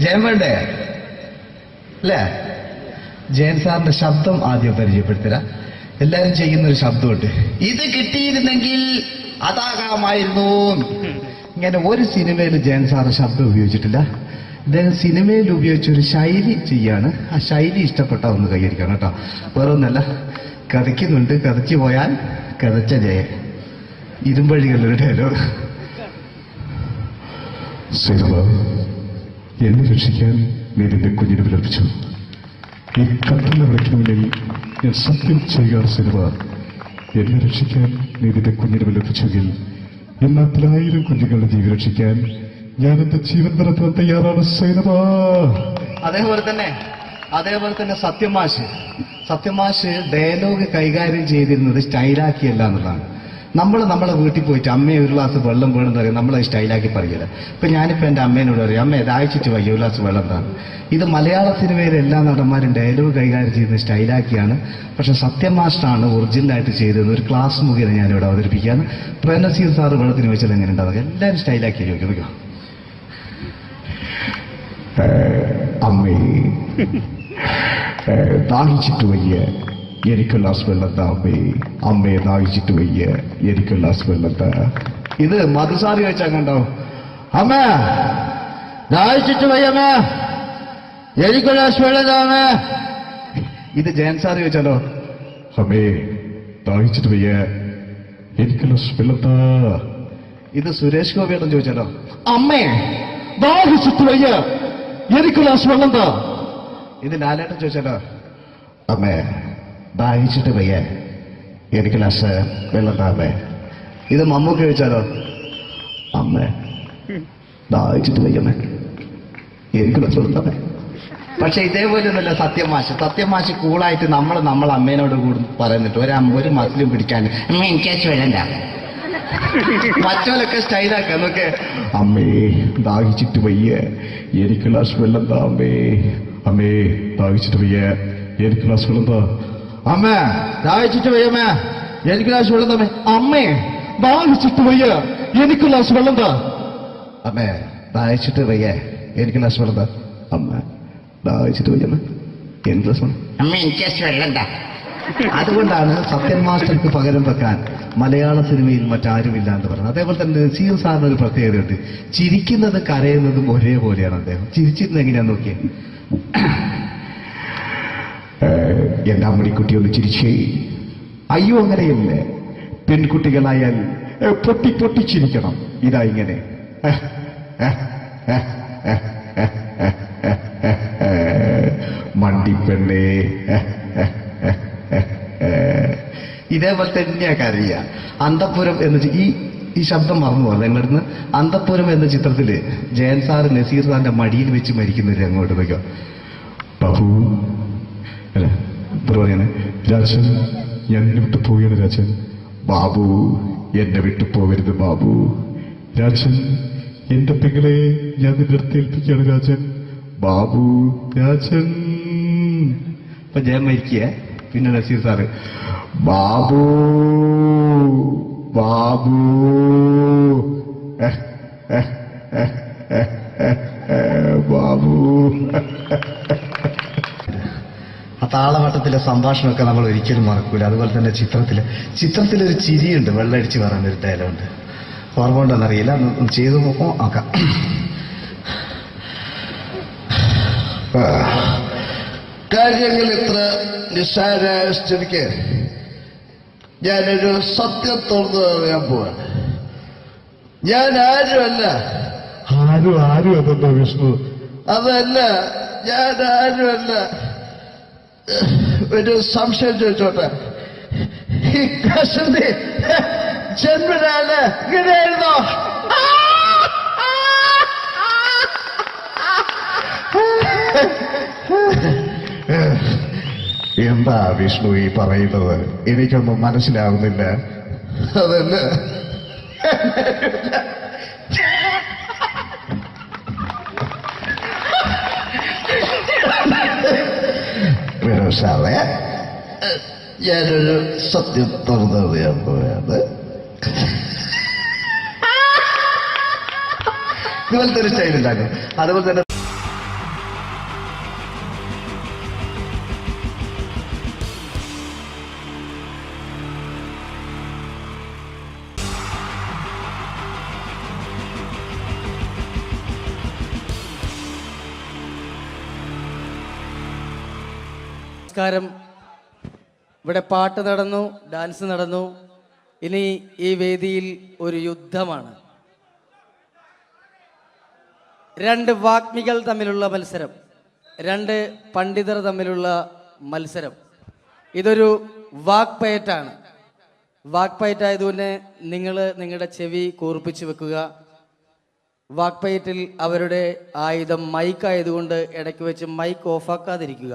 ജയൻ വേണ്ടേ അല്ലേ? ജയൻ സാറിന്റെ ശബ്ദം ആദ്യം പരിചയപ്പെടുത്തരാ. എല്ലാരും ചെയ്യുന്ന ഒരു ശബ്ദമുണ്ട്, ഇത് കിട്ടിയിരുന്നെങ്കിൽ അതാകാമായിരുന്നു. ഇങ്ങനെ ഒരു സിനിമയിൽ ജയൻ സാറ് ശബ്ദം ഉപയോഗിച്ചിട്ടില്ല. അദ്ദേഹം സിനിമയിൽ ഉപയോഗിച്ചൊരു ശൈലി ചെയ്യാണ്. ആ ശൈലി ഇഷ്ടപ്പെട്ട ഒന്ന് കൈയടിക്കണം കേട്ടോ. വേറെ ഒന്നല്ല, കഥയ്ക്കുന്നുണ്ട്, കഥയ്ക്ക് പോയാൽ കഥച്ച ജയൻ. ഇരുമ്പഴികളുടെ ഡയലോഗ്. സൈനബ, എന്നെ രക്ഷിക്കാൻ നീ നിന്റെ കുഞ്ഞിനെ വിലപിച്ചു. ഈ കത്തുന്ന വിളക്കിന് മുന്നിൽ ഞാൻ സത്യം ചെയ്യുക സൈനബ, എന്നെ രക്ഷിക്കാൻ നീ നിന്റെ കുഞ്ഞിനെ വിലപിച്ചെങ്കിൽ ഈ നാട്ടിൽ 1000 കുഞ്ഞുങ്ങളുടെ ജീവൻ രക്ഷിക്കാൻ ഞാൻ എന്റെ ജീവൻ നടത്താൻ തയ്യാറാണ് സൈനബ. അതേപോലെ തന്നെ സത്യമാഷ് ഡയലോഗ് കൈകാര്യം ചെയ്തിരുന്നത് സ്റ്റൈലാക്കിയല്ല എന്നുള്ളതാണ്. നമ്മൾ നമ്മളെ വീട്ടിൽ പോയിട്ട് അമ്മയെ ഒരു ഗ്ലാസ് വെള്ളം വേണമെന്ന് പറയും, നമ്മളത് സ്റ്റൈലാക്കി പറയില്ല. ഇപ്പൊ ഞാനിപ്പോ എന്റെ അമ്മേനോട് പറയും, അമ്മ ദാഹിച്ചിട്ട് വയ്യ ഒരു ഗ്ലാസ് വെള്ളം എന്താണ്. ഇത് മലയാള സിനിമയിലെ എല്ലാ നടന്മാരും ഡയലോഗ് കൈകാര്യം ചെയ്യുന്നത് സ്റ്റൈലാക്കിയാണ്. പക്ഷെ സത്യമാഷ്ടാണ് ഒറിജിനലായിട്ട് ചെയ്തത്. ഒരു ക്ലാസ് മുഖേന ഞാനിവിടെ അവതരിപ്പിക്കുകയാണ്. പ്രേംനസീർ സാറ് വെള്ളത്തിന് വെച്ചാൽ എങ്ങനെ ഉണ്ടാവുക? എല്ലാവരും സ്റ്റൈലാക്കി ചോദിക്കും. അമ്മേ, ദാഹിച്ചിട്ട് വയ്യ, എനിക്ക് ഗ്ലാസ് വെള്ളം താ അമ്മേ. അമ്മയെ ദാഹിച്ചിട്ട് വയ്യ, എനിക്ക് ഗ്ലാസ് വെള്ളം താ. ഇത് മധുസാറി ചോദിച്ചാൽ കണ്ടോ? അമ്മ ദാഹിച്ചിട്ട് വയ്യമ്മ, എനിക്ക് ഗ്ലാസ് വെള്ളം താ അമ്മ. ഇത് ജയൻ സാറി ചോദിച്ചാലോ? അമ്മേ, ദാഹിച്ചിട്ട് വയ്യ, എനിക്ക് ഗ്ലാസ് വെള്ളം താ. ഇത് സുരേഷ് ഗോപിയോടും ചോദിച്ചാലോ? അമ്മേ ദാഹിച്ചിട്ട് വയ്യ, എനിക്ക് ഗ്ലാസ് വെള്ളം താ. ഇത് ലാലേട്ടൻ ചോദിച്ചാലോ? അമ്മേ, ദാഹിച്ചിട്ട് വയ്യ, എനിക്ക് ഗ്ലാസ് വെള്ളം താ അമ്മേ. ഇത് മമ്മൂക്ക് ചോദിച്ചാലോ? അമ്മേ, ദാഹിച്ചിട്ട് വയ്യമ്മേ, എനിക്ക് ഗ്ലാസ് വെള്ളം താ അമ്മേ. പക്ഷെ ഇതേപോലെ ഒന്നല്ല സത്യമാഷ് കൂളായിട്ട് നമ്മൾ അമ്മേനോട് കൂടി പറയുന്നിട്ട് ഒരു മസിലും പിടിക്കാൻ അമ്മ എനിക്ക് വേണ്ട. മറ്റോലൊക്കെ സ്റ്റൈലാക്കാം നോക്കെ. അമ്മേ, ദാഹിച്ചിട്ട് വയ്യ, എനിക്ക് ഗ്ലാസ് വെള്ളം താ അമ്മേ. അമ്മേ, ദാഹിച്ചിട്ട് വയ്യ, എനിക്ക് ഗ്ലാസ് വെള്ളം താ. അമ്മ ദാഹിച്ചിട്ട് വയ്യമ്മ, എനിക്ക് ഗ്ലാസ് വെള്ളം താ. അമ്മേ ദാഹിച്ചിട്ട് വയ്യ, എനിക്ക് ഗ്ലാസ് വെള്ളം താ. അമ്മേ, ദാഹിച്ചിട്ട് വയ്യ, എനിക്ക് ഗ്ലാസ് വെള്ളം താ. അമ്മ, ദാഹിച്ചിട്ട് വയ്യമ്മ, എനിക്ക് ഗ്ലാസ് വെള്ളം. അമ്മ എനിക്ക് വെള്ളം താ. അതുകൊണ്ടാണ് സത്യൻ മാസ്റ്റർക്ക് പകരം വെക്കാൻ മലയാള സിനിമയിൽ മറ്റാരുമില്ല എന്ന് പറയുന്നത്. അതേപോലെ തന്നെ നസീർ സാറിന് ഒരു പ്രത്യേകതയുണ്ട്. ചിരിക്കുന്നത് കരയുന്നതും ഒരേപോലെയാണ് അദ്ദേഹം. ചിരിച്ചിരുന്നത് എങ്ങനെയാന്ന് നോക്കിയേ. എന്റെ അമ്മടിക്കുട്ടി ഒന്ന് ചിരിച്ചേ. അയ്യോ, അങ്ങനെയല്ലേ, പെൺകുട്ടികളായാൽ പൊട്ടി പൊട്ടി ചിരിക്കണം. ഇതാ ഇങ്ങനെ. മണ്ടിപ്പെണ്ണേ. ഇതേപോലെ തന്നെയാ കരയ. അന്തപ്പുരം എന്ന ഈ ശബ്ദം മറന്നു പോകാം നിങ്ങളിടുന്ന്. അന്തപ്പുരം എന്ന ചിത്രത്തില് ജയൻ സാറ് നസീർ സാറിന്റെ മടിയിൽ വെച്ച് മരിക്കുന്നവര് അങ്ങോട്ട് നോക്കാം. ബാബു അല്ല പറയാണ്, രാജൻ ഞാൻ എന്നെ വിട്ടു പോവുകയാണ് രാജൻ. ബാബു, എന്നെ വിട്ടു പോകരുത് ബാബു. രാജൻ, എന്റെ പെങ്ങളെ ഞാൻ നിന്റെ അടുത്ത് ഏൽപ്പിക്കുകയാണ് രാജൻ. ബാബു, രാജൻ. ഇപ്പൊ ജയൻ മരിക്കുക. പിന്നെ നസീർ സാറ് ബാബു, ബാബു. ബാബു. ആ താളവട്ടത്തിലെ സംഭാഷണമൊക്കെ നമ്മൾ ഒരിക്കലും മറക്കൂല. അതുപോലെ തന്നെ ചിത്രത്തിലൊരു ചിരിയുണ്ട്, വെള്ളടിച്ച് പറയുന്നൊരു ഡയലോഗുണ്ട്. ഓർമ്മ ഉണ്ടോന്നറിയില്ല, ചെയ്തു നോക്കാം. കാര്യങ്ങൾ ഇത്ര നിസ്സാരമായ സ്ഥിതിക്ക് ഞാനൊരു സത്യം തുറന്നു പറയാൻ പോവാണ്. ഞാൻ ആരുമല്ല. ആരും അതെന്താ വിഷ്ണു? അതല്ല, ഞാൻ ആരുമല്ല. ഒരു സംശയം ചോദിച്ചോട്ടെ, ഈ കസന്തി ജന്മനാണ് ഇങ്ങനെയായിരുന്നോ? എന്താ വിഷ്ണു ഈ പറയുന്നത്? എനിക്കൊന്നും മനസ്സിലാവുന്നില്ല. അതല്ല, സാറേ, ഞാനൊരു സത്യം തുറന്നറിയാൻ പോയത്. ഇതുപോലത്തെ ഒരു സ്റ്റൈൽ ഉണ്ടാക്കും. അതുപോലെ തന്നെ നമസ്കാരം. ഇവിടെ പാട്ട് നടന്നു, ഡാൻസ് നടന്നു. ഇനി ഈ വേദിയിൽ ഒരു യുദ്ധമാണ്. രണ്ട് വാഗ്മികൾ തമ്മിലുള്ള മത്സരം, രണ്ട് പണ്ഡിതർ തമ്മിലുള്ള മത്സരം. ഇതൊരു വാക്പയറ്റാണ്. വാക്പയറ്റായതുകൊണ്ട് നിങ്ങൾ നിങ്ങളുടെ ചെവി കൂർപ്പിച്ച് വെക്കുക. വാക്പയറ്റിൽ അവരുടെ ആയുധം മൈക്കായതുകൊണ്ട് ഇടയ്ക്ക് വെച്ച് മൈക്ക് ഓഫാക്കാതിരിക്കുക.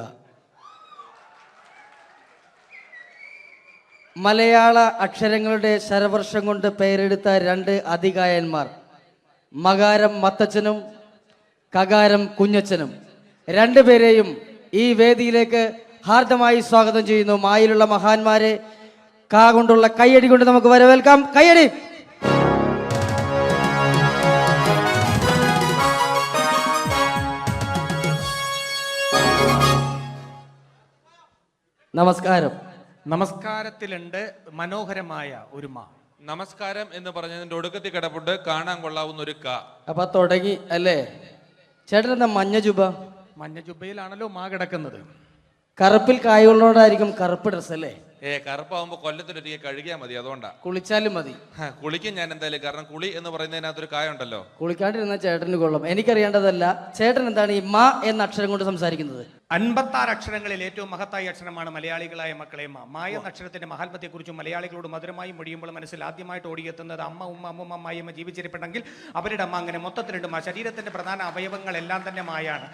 മലയാള അക്ഷരങ്ങളുടെ ശരവർഷം കൊണ്ട് പേരെടുത്ത രണ്ട് അതികായന്മാർ, മകാരം മത്തച്ഛനും കകാരം കുഞ്ഞച്ഛനും, രണ്ടുപേരെയും ഈ വേദിയിലേക്ക് ഹാർദമായി സ്വാഗതം ചെയ്യുന്നു. മായിലുള്ള മഹാന്മാരെ കാ കൊണ്ടുള്ള കയ്യടി കൊണ്ട് നമുക്ക് വരവേൽക്കാം. കയ്യടി. നമസ്കാരം. നമസ്കാരത്തിലുണ്ട് മനോഹരമായ ഒരു മാ. നമസ്കാരം എന്ന് പറഞ്ഞതിന്റെ ഒടുക്കത്തിൽ കിടപ്പുണ്ട് കാണാൻ കൊള്ളാവുന്ന ഒരു ക. അപ്പൊ തുടങ്ങി അല്ലേ? ചേട്ടൻ എന്താ മഞ്ഞ ജുബ? മഞ്ഞ ജുബയിലാണല്ലോ മാ കിടക്കുന്നത്. കറുപ്പിൽ കായുള്ളോടായിരിക്കും കറുപ്പ് ഡ്രസ് അല്ലേ? കറുപ്പാവുമ്പോ കൊല്ലത്തിലൊരിക്കൽ കഴുകിയാൽ മതി, അതുകൊണ്ടാ. കുളിച്ചാലും മതി. കുളിക്കും ഞാൻ എന്തായാലും, കാരണം കുളി എന്ന് പറയുന്നതിനകത്തൊരു കായുണ്ടല്ലോ. കുളിക്കാണ്ടിരുന്ന ചേട്ടന് കൊള്ളും. എനിക്കറിയേണ്ടതല്ല, ചേട്ടൻ എന്താണ് ഈ മാ എന്ന അക്ഷരം കൊണ്ട് സംസാരിക്കുന്നത്? 56 അക്ഷരങ്ങളിൽ ഏറ്റവും മഹത്തായ അക്ഷരമാണ് മലയാളികളായ മക്കളെ മാ. മായ എന്ന അക്ഷരത്തിന്റെ മഹാത്മ്യത്തെക്കുറിച്ചും മലയാളികളോട് മധുരമായി മൊഴിയുമ്പോൾ മനസ്സിൽ ആദ്യമായിട്ട് ഓടിയെത്തുന്നത് അമ്മ, ഉമ്മ, അമ്മുമ്മ, മായമ്മ ജീവിച്ചിരിപ്പുണ്ടെങ്കിൽ അവരുടെ അമ്മ. അങ്ങനെ മൊത്തത്തിലുണ്ട് മാ. ശരീരത്തിന്റെ പ്രധാന അവയവങ്ങളെല്ലാം തന്നെ മായാണ്.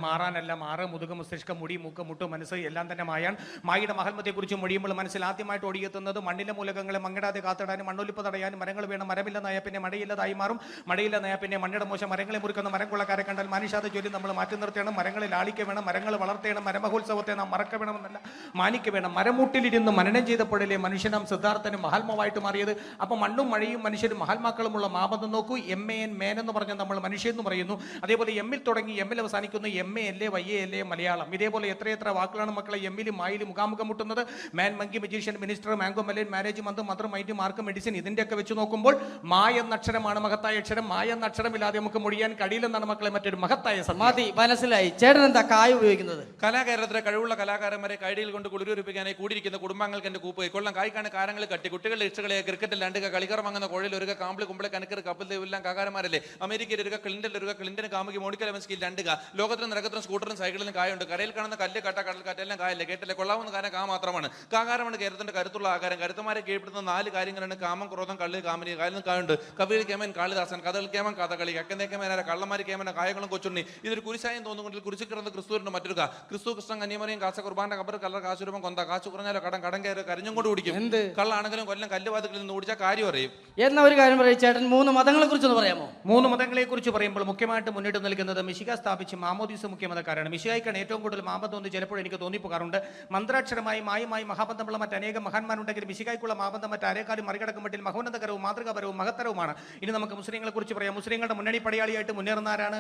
മാറാനല്ല, മാറ്, മുതുക, മസ്തിഷ്കം, മുടി, മൂക്ക്, മുട്ടു, മനസ്സ് എല്ലാം തന്നെ മായാണ്. മായയുടെ മഹാത്മ്യത്തെക്കുറിച്ച് മൊഴിയുമ്പോൾ മനസ്സിൽ ആദ്യമായിട്ട് ഓടിയെത്തുന്നത് മണ്ണിലെ മൂലകങ്ങളെ മങ്ങിടാതെ കാത്തിടാനും മണ്ണൊലിപ്പ് തടയാനും മരങ്ങൾ വേണം. മരമില്ലെന്നായ പിന്നെ മഴയില്ലതായി മാറും. മഴയില്ലെന്നായ പിന്നെ മണ്ണിയുടെ മോശം. മരങ്ങളെ മുറിക്കുന്ന മരം കൊള്ളക്കാരെ കണ്ടാൽ മനുഷ്യാത ജോലി നമ്മൾ മാറ്റി നിർത്തിയാണ്. മരങ്ങളിൽ ആളിക്ക് വേണം, മരങ്ങൾ വളർത്തേണം. മരമഹോത്സവത്തെ നാം മറക്ക വേണമെന്നല്ല, മാനിക്ക വേണം. മരമൂട്ടിലിരുന്ന് മനനം ചെയ്തപ്പോഴല്ലേ മനുഷ്യനാം സിദ്ധാർത്ഥനും മഹാത്മാവായിട്ട് മാറിയത്. അപ്പൊ മണ്ണും മഴയും മനുഷ്യരും മഹാത്മാക്കളുമുള്ള മാബന്ധം നോക്കൂ. MAN മേൻ എന്ന് പറഞ്ഞാൽ നമ്മൾ മനുഷ്യൻ എന്ന് പറയുന്നു. അതേപോലെ എമ്മിൽ തുടങ്ങി എമ്മിൽ അവസാനിക്കുന്നു. MA YA Malayalam. ഇതേപോലെ എത്രയെത്ര വാക്കുകളാണ് മക്കളെ എമ്മിലും മായിലും മുഖാമുഖം മുട്ടുന്നത്. Man, monkey, magician, minister, mango melon, marriage, month, mother, mind, mark, medicine. ഇതിന്റെയൊക്കെ വെച്ച് നോക്കുമ്പോൾ മായ എന്ന അക്ഷരമാണ് മഹത്തായ അക്ഷരം. മായ എന്ന അക്ഷരമില്ലാതെ നമുക്ക് മൊഴിയാൻ കഴിയില്ലെന്നാണ് മക്കളെ മറ്റൊരു മഹത്തായ സമാധി. മനസ്സിലായി. ചേട്ടൻ എന്താ കായ ഉപയോഗിക്കുന്നത്? കലാകാരത്തിലെ കഴിവുള്ള കലാകാരന്മാരെ കൈഡിയിൽ കൊണ്ട് കുളിരൂരിപ്പിക്കാനായി കൂടിയിരിക്കുന്ന കുടുംബാംഗങ്ങൾക്ക് എന്റെ കൂപ്പ് കൊള്ളം കായ്ക്കാണ് കാരങ്ങൾ കട്ടി കുട്ടികളുടെ ഇഷ്ടകളെ ക്രിക്കറ്റിൽ രണ്ട് കളിക്കാർ വാങ്ങുന്ന കോഴിൽ ഒരു കാമ്പിളി കുമ്പളെ കനക്കർ കപ്പിൽ എല്ലാം കാകാരന്മാരല്ലേ. അമേരിക്കയിൽ ഒരു ക്ലിന്റൻ ഒരു ക്ലിന്റൻ കാമുകി മോണിക്ക ലെവൻസ്കിയിൽ രണ്ട് ലോകത്തിലും നിരക്കത്തിലും സ്കൂട്ടറും സൈക്കിളിലും കായുണ്ട്. കരയിൽ കാണുന്ന കല്ല് കട്ട കടൽ കാറ്റെല്ലാം കായല്ലേ. കേട്ടില്ലേ? കൊള്ളാവുന്ന കാര്യം കാ മാത്രമാണ്. കാകാരമാണ് കേരളത്തിന്റെ കരുത്തുള്ള ആകാരം. കരുത്തമാരെ കീഴ്പ്പെടുത്തുന്ന 4 കാര്യങ്ങളാണ് കാമം, ക്രോധം, കള്ളി, കാമിനി. കായലിനും കായുണ്ട്. കവിയിൽ കേമൻ, കാളിദാസൻ, കഥകൾ കേമൻ, കഥകളി, കക്കന്തേ കേമനാര, കള്ളമാരി കേമന, കായകളും കൊച്ചുണ്ണി. ഇതൊരു കുരിശായം തോന്നുകൊണ്ടിൽ കുരിശു കിടന്ന് ക്രിസ്തുവിന്റെ മറ്റൊരു ക്രിസ്തു, കൃഷ്ണൻ, കന്യമറിയും, കാശ കുർബാന, കബർ, കല്ലർ, കാശുരൂപം, കൊന്ത, കാശു കുറഞ്ഞാലോ കടം കയറി കരഞ്ഞും കൊണ്ട് കുടിക്കും. എന്ത് കള്ളാണെങ്കിലും കൊല്ലം കല്ലുവാതുകളിൽ നിന്ന് ഓടിച്ചാൽ കാര്യം അറിയും. എന്ന ഒരു കാര്യം പറയും ചേട്ടൻ. 3 മതങ്ങളെ കുറിച്ചൊന്ന് പറയാമോ? 3 മതങ്ങളെ കുറിച്ച് പറയുമ്പോൾ മുഖ്യമായിട്ട് മുന്നിട്ട് നിൽക്കുന്നത് മിശിക സ്ഥാപിച്ച് മാമോദീസ മുഖ്യമതക്കാരാണ്. മിശികായിക്കാണ് ഏറ്റവും കൂടുതൽ മാബന്ധം എന്ന് ചിലപ്പോൾ എനിക്ക് തോന്നിപ്പോകാറുണ്ട്. മന്ത്രാക്ഷരമായി മായുമായി മഹാബന്ധമുള്ള മറ്റനേകം മഹാന്മാരുണ്ടെങ്കിൽ മിശികായ്ക്കുള്ള മാബന്ധം മറ്റാരേക്കാളും മറികടക്കും മട്ടിൽ മഹോന്നതകരവും മാതൃകാപരവും മഹത്തരവുമാണ്. ഇനി നമുക്ക് മുസ്ലിങ്ങളെ കുറിച്ച് പറയാം. മുസ്ലിങ്ങളുടെ മുന്നണി പടയാളിയായിട്ട് മുന്നേറുന്ന ആരാണ്?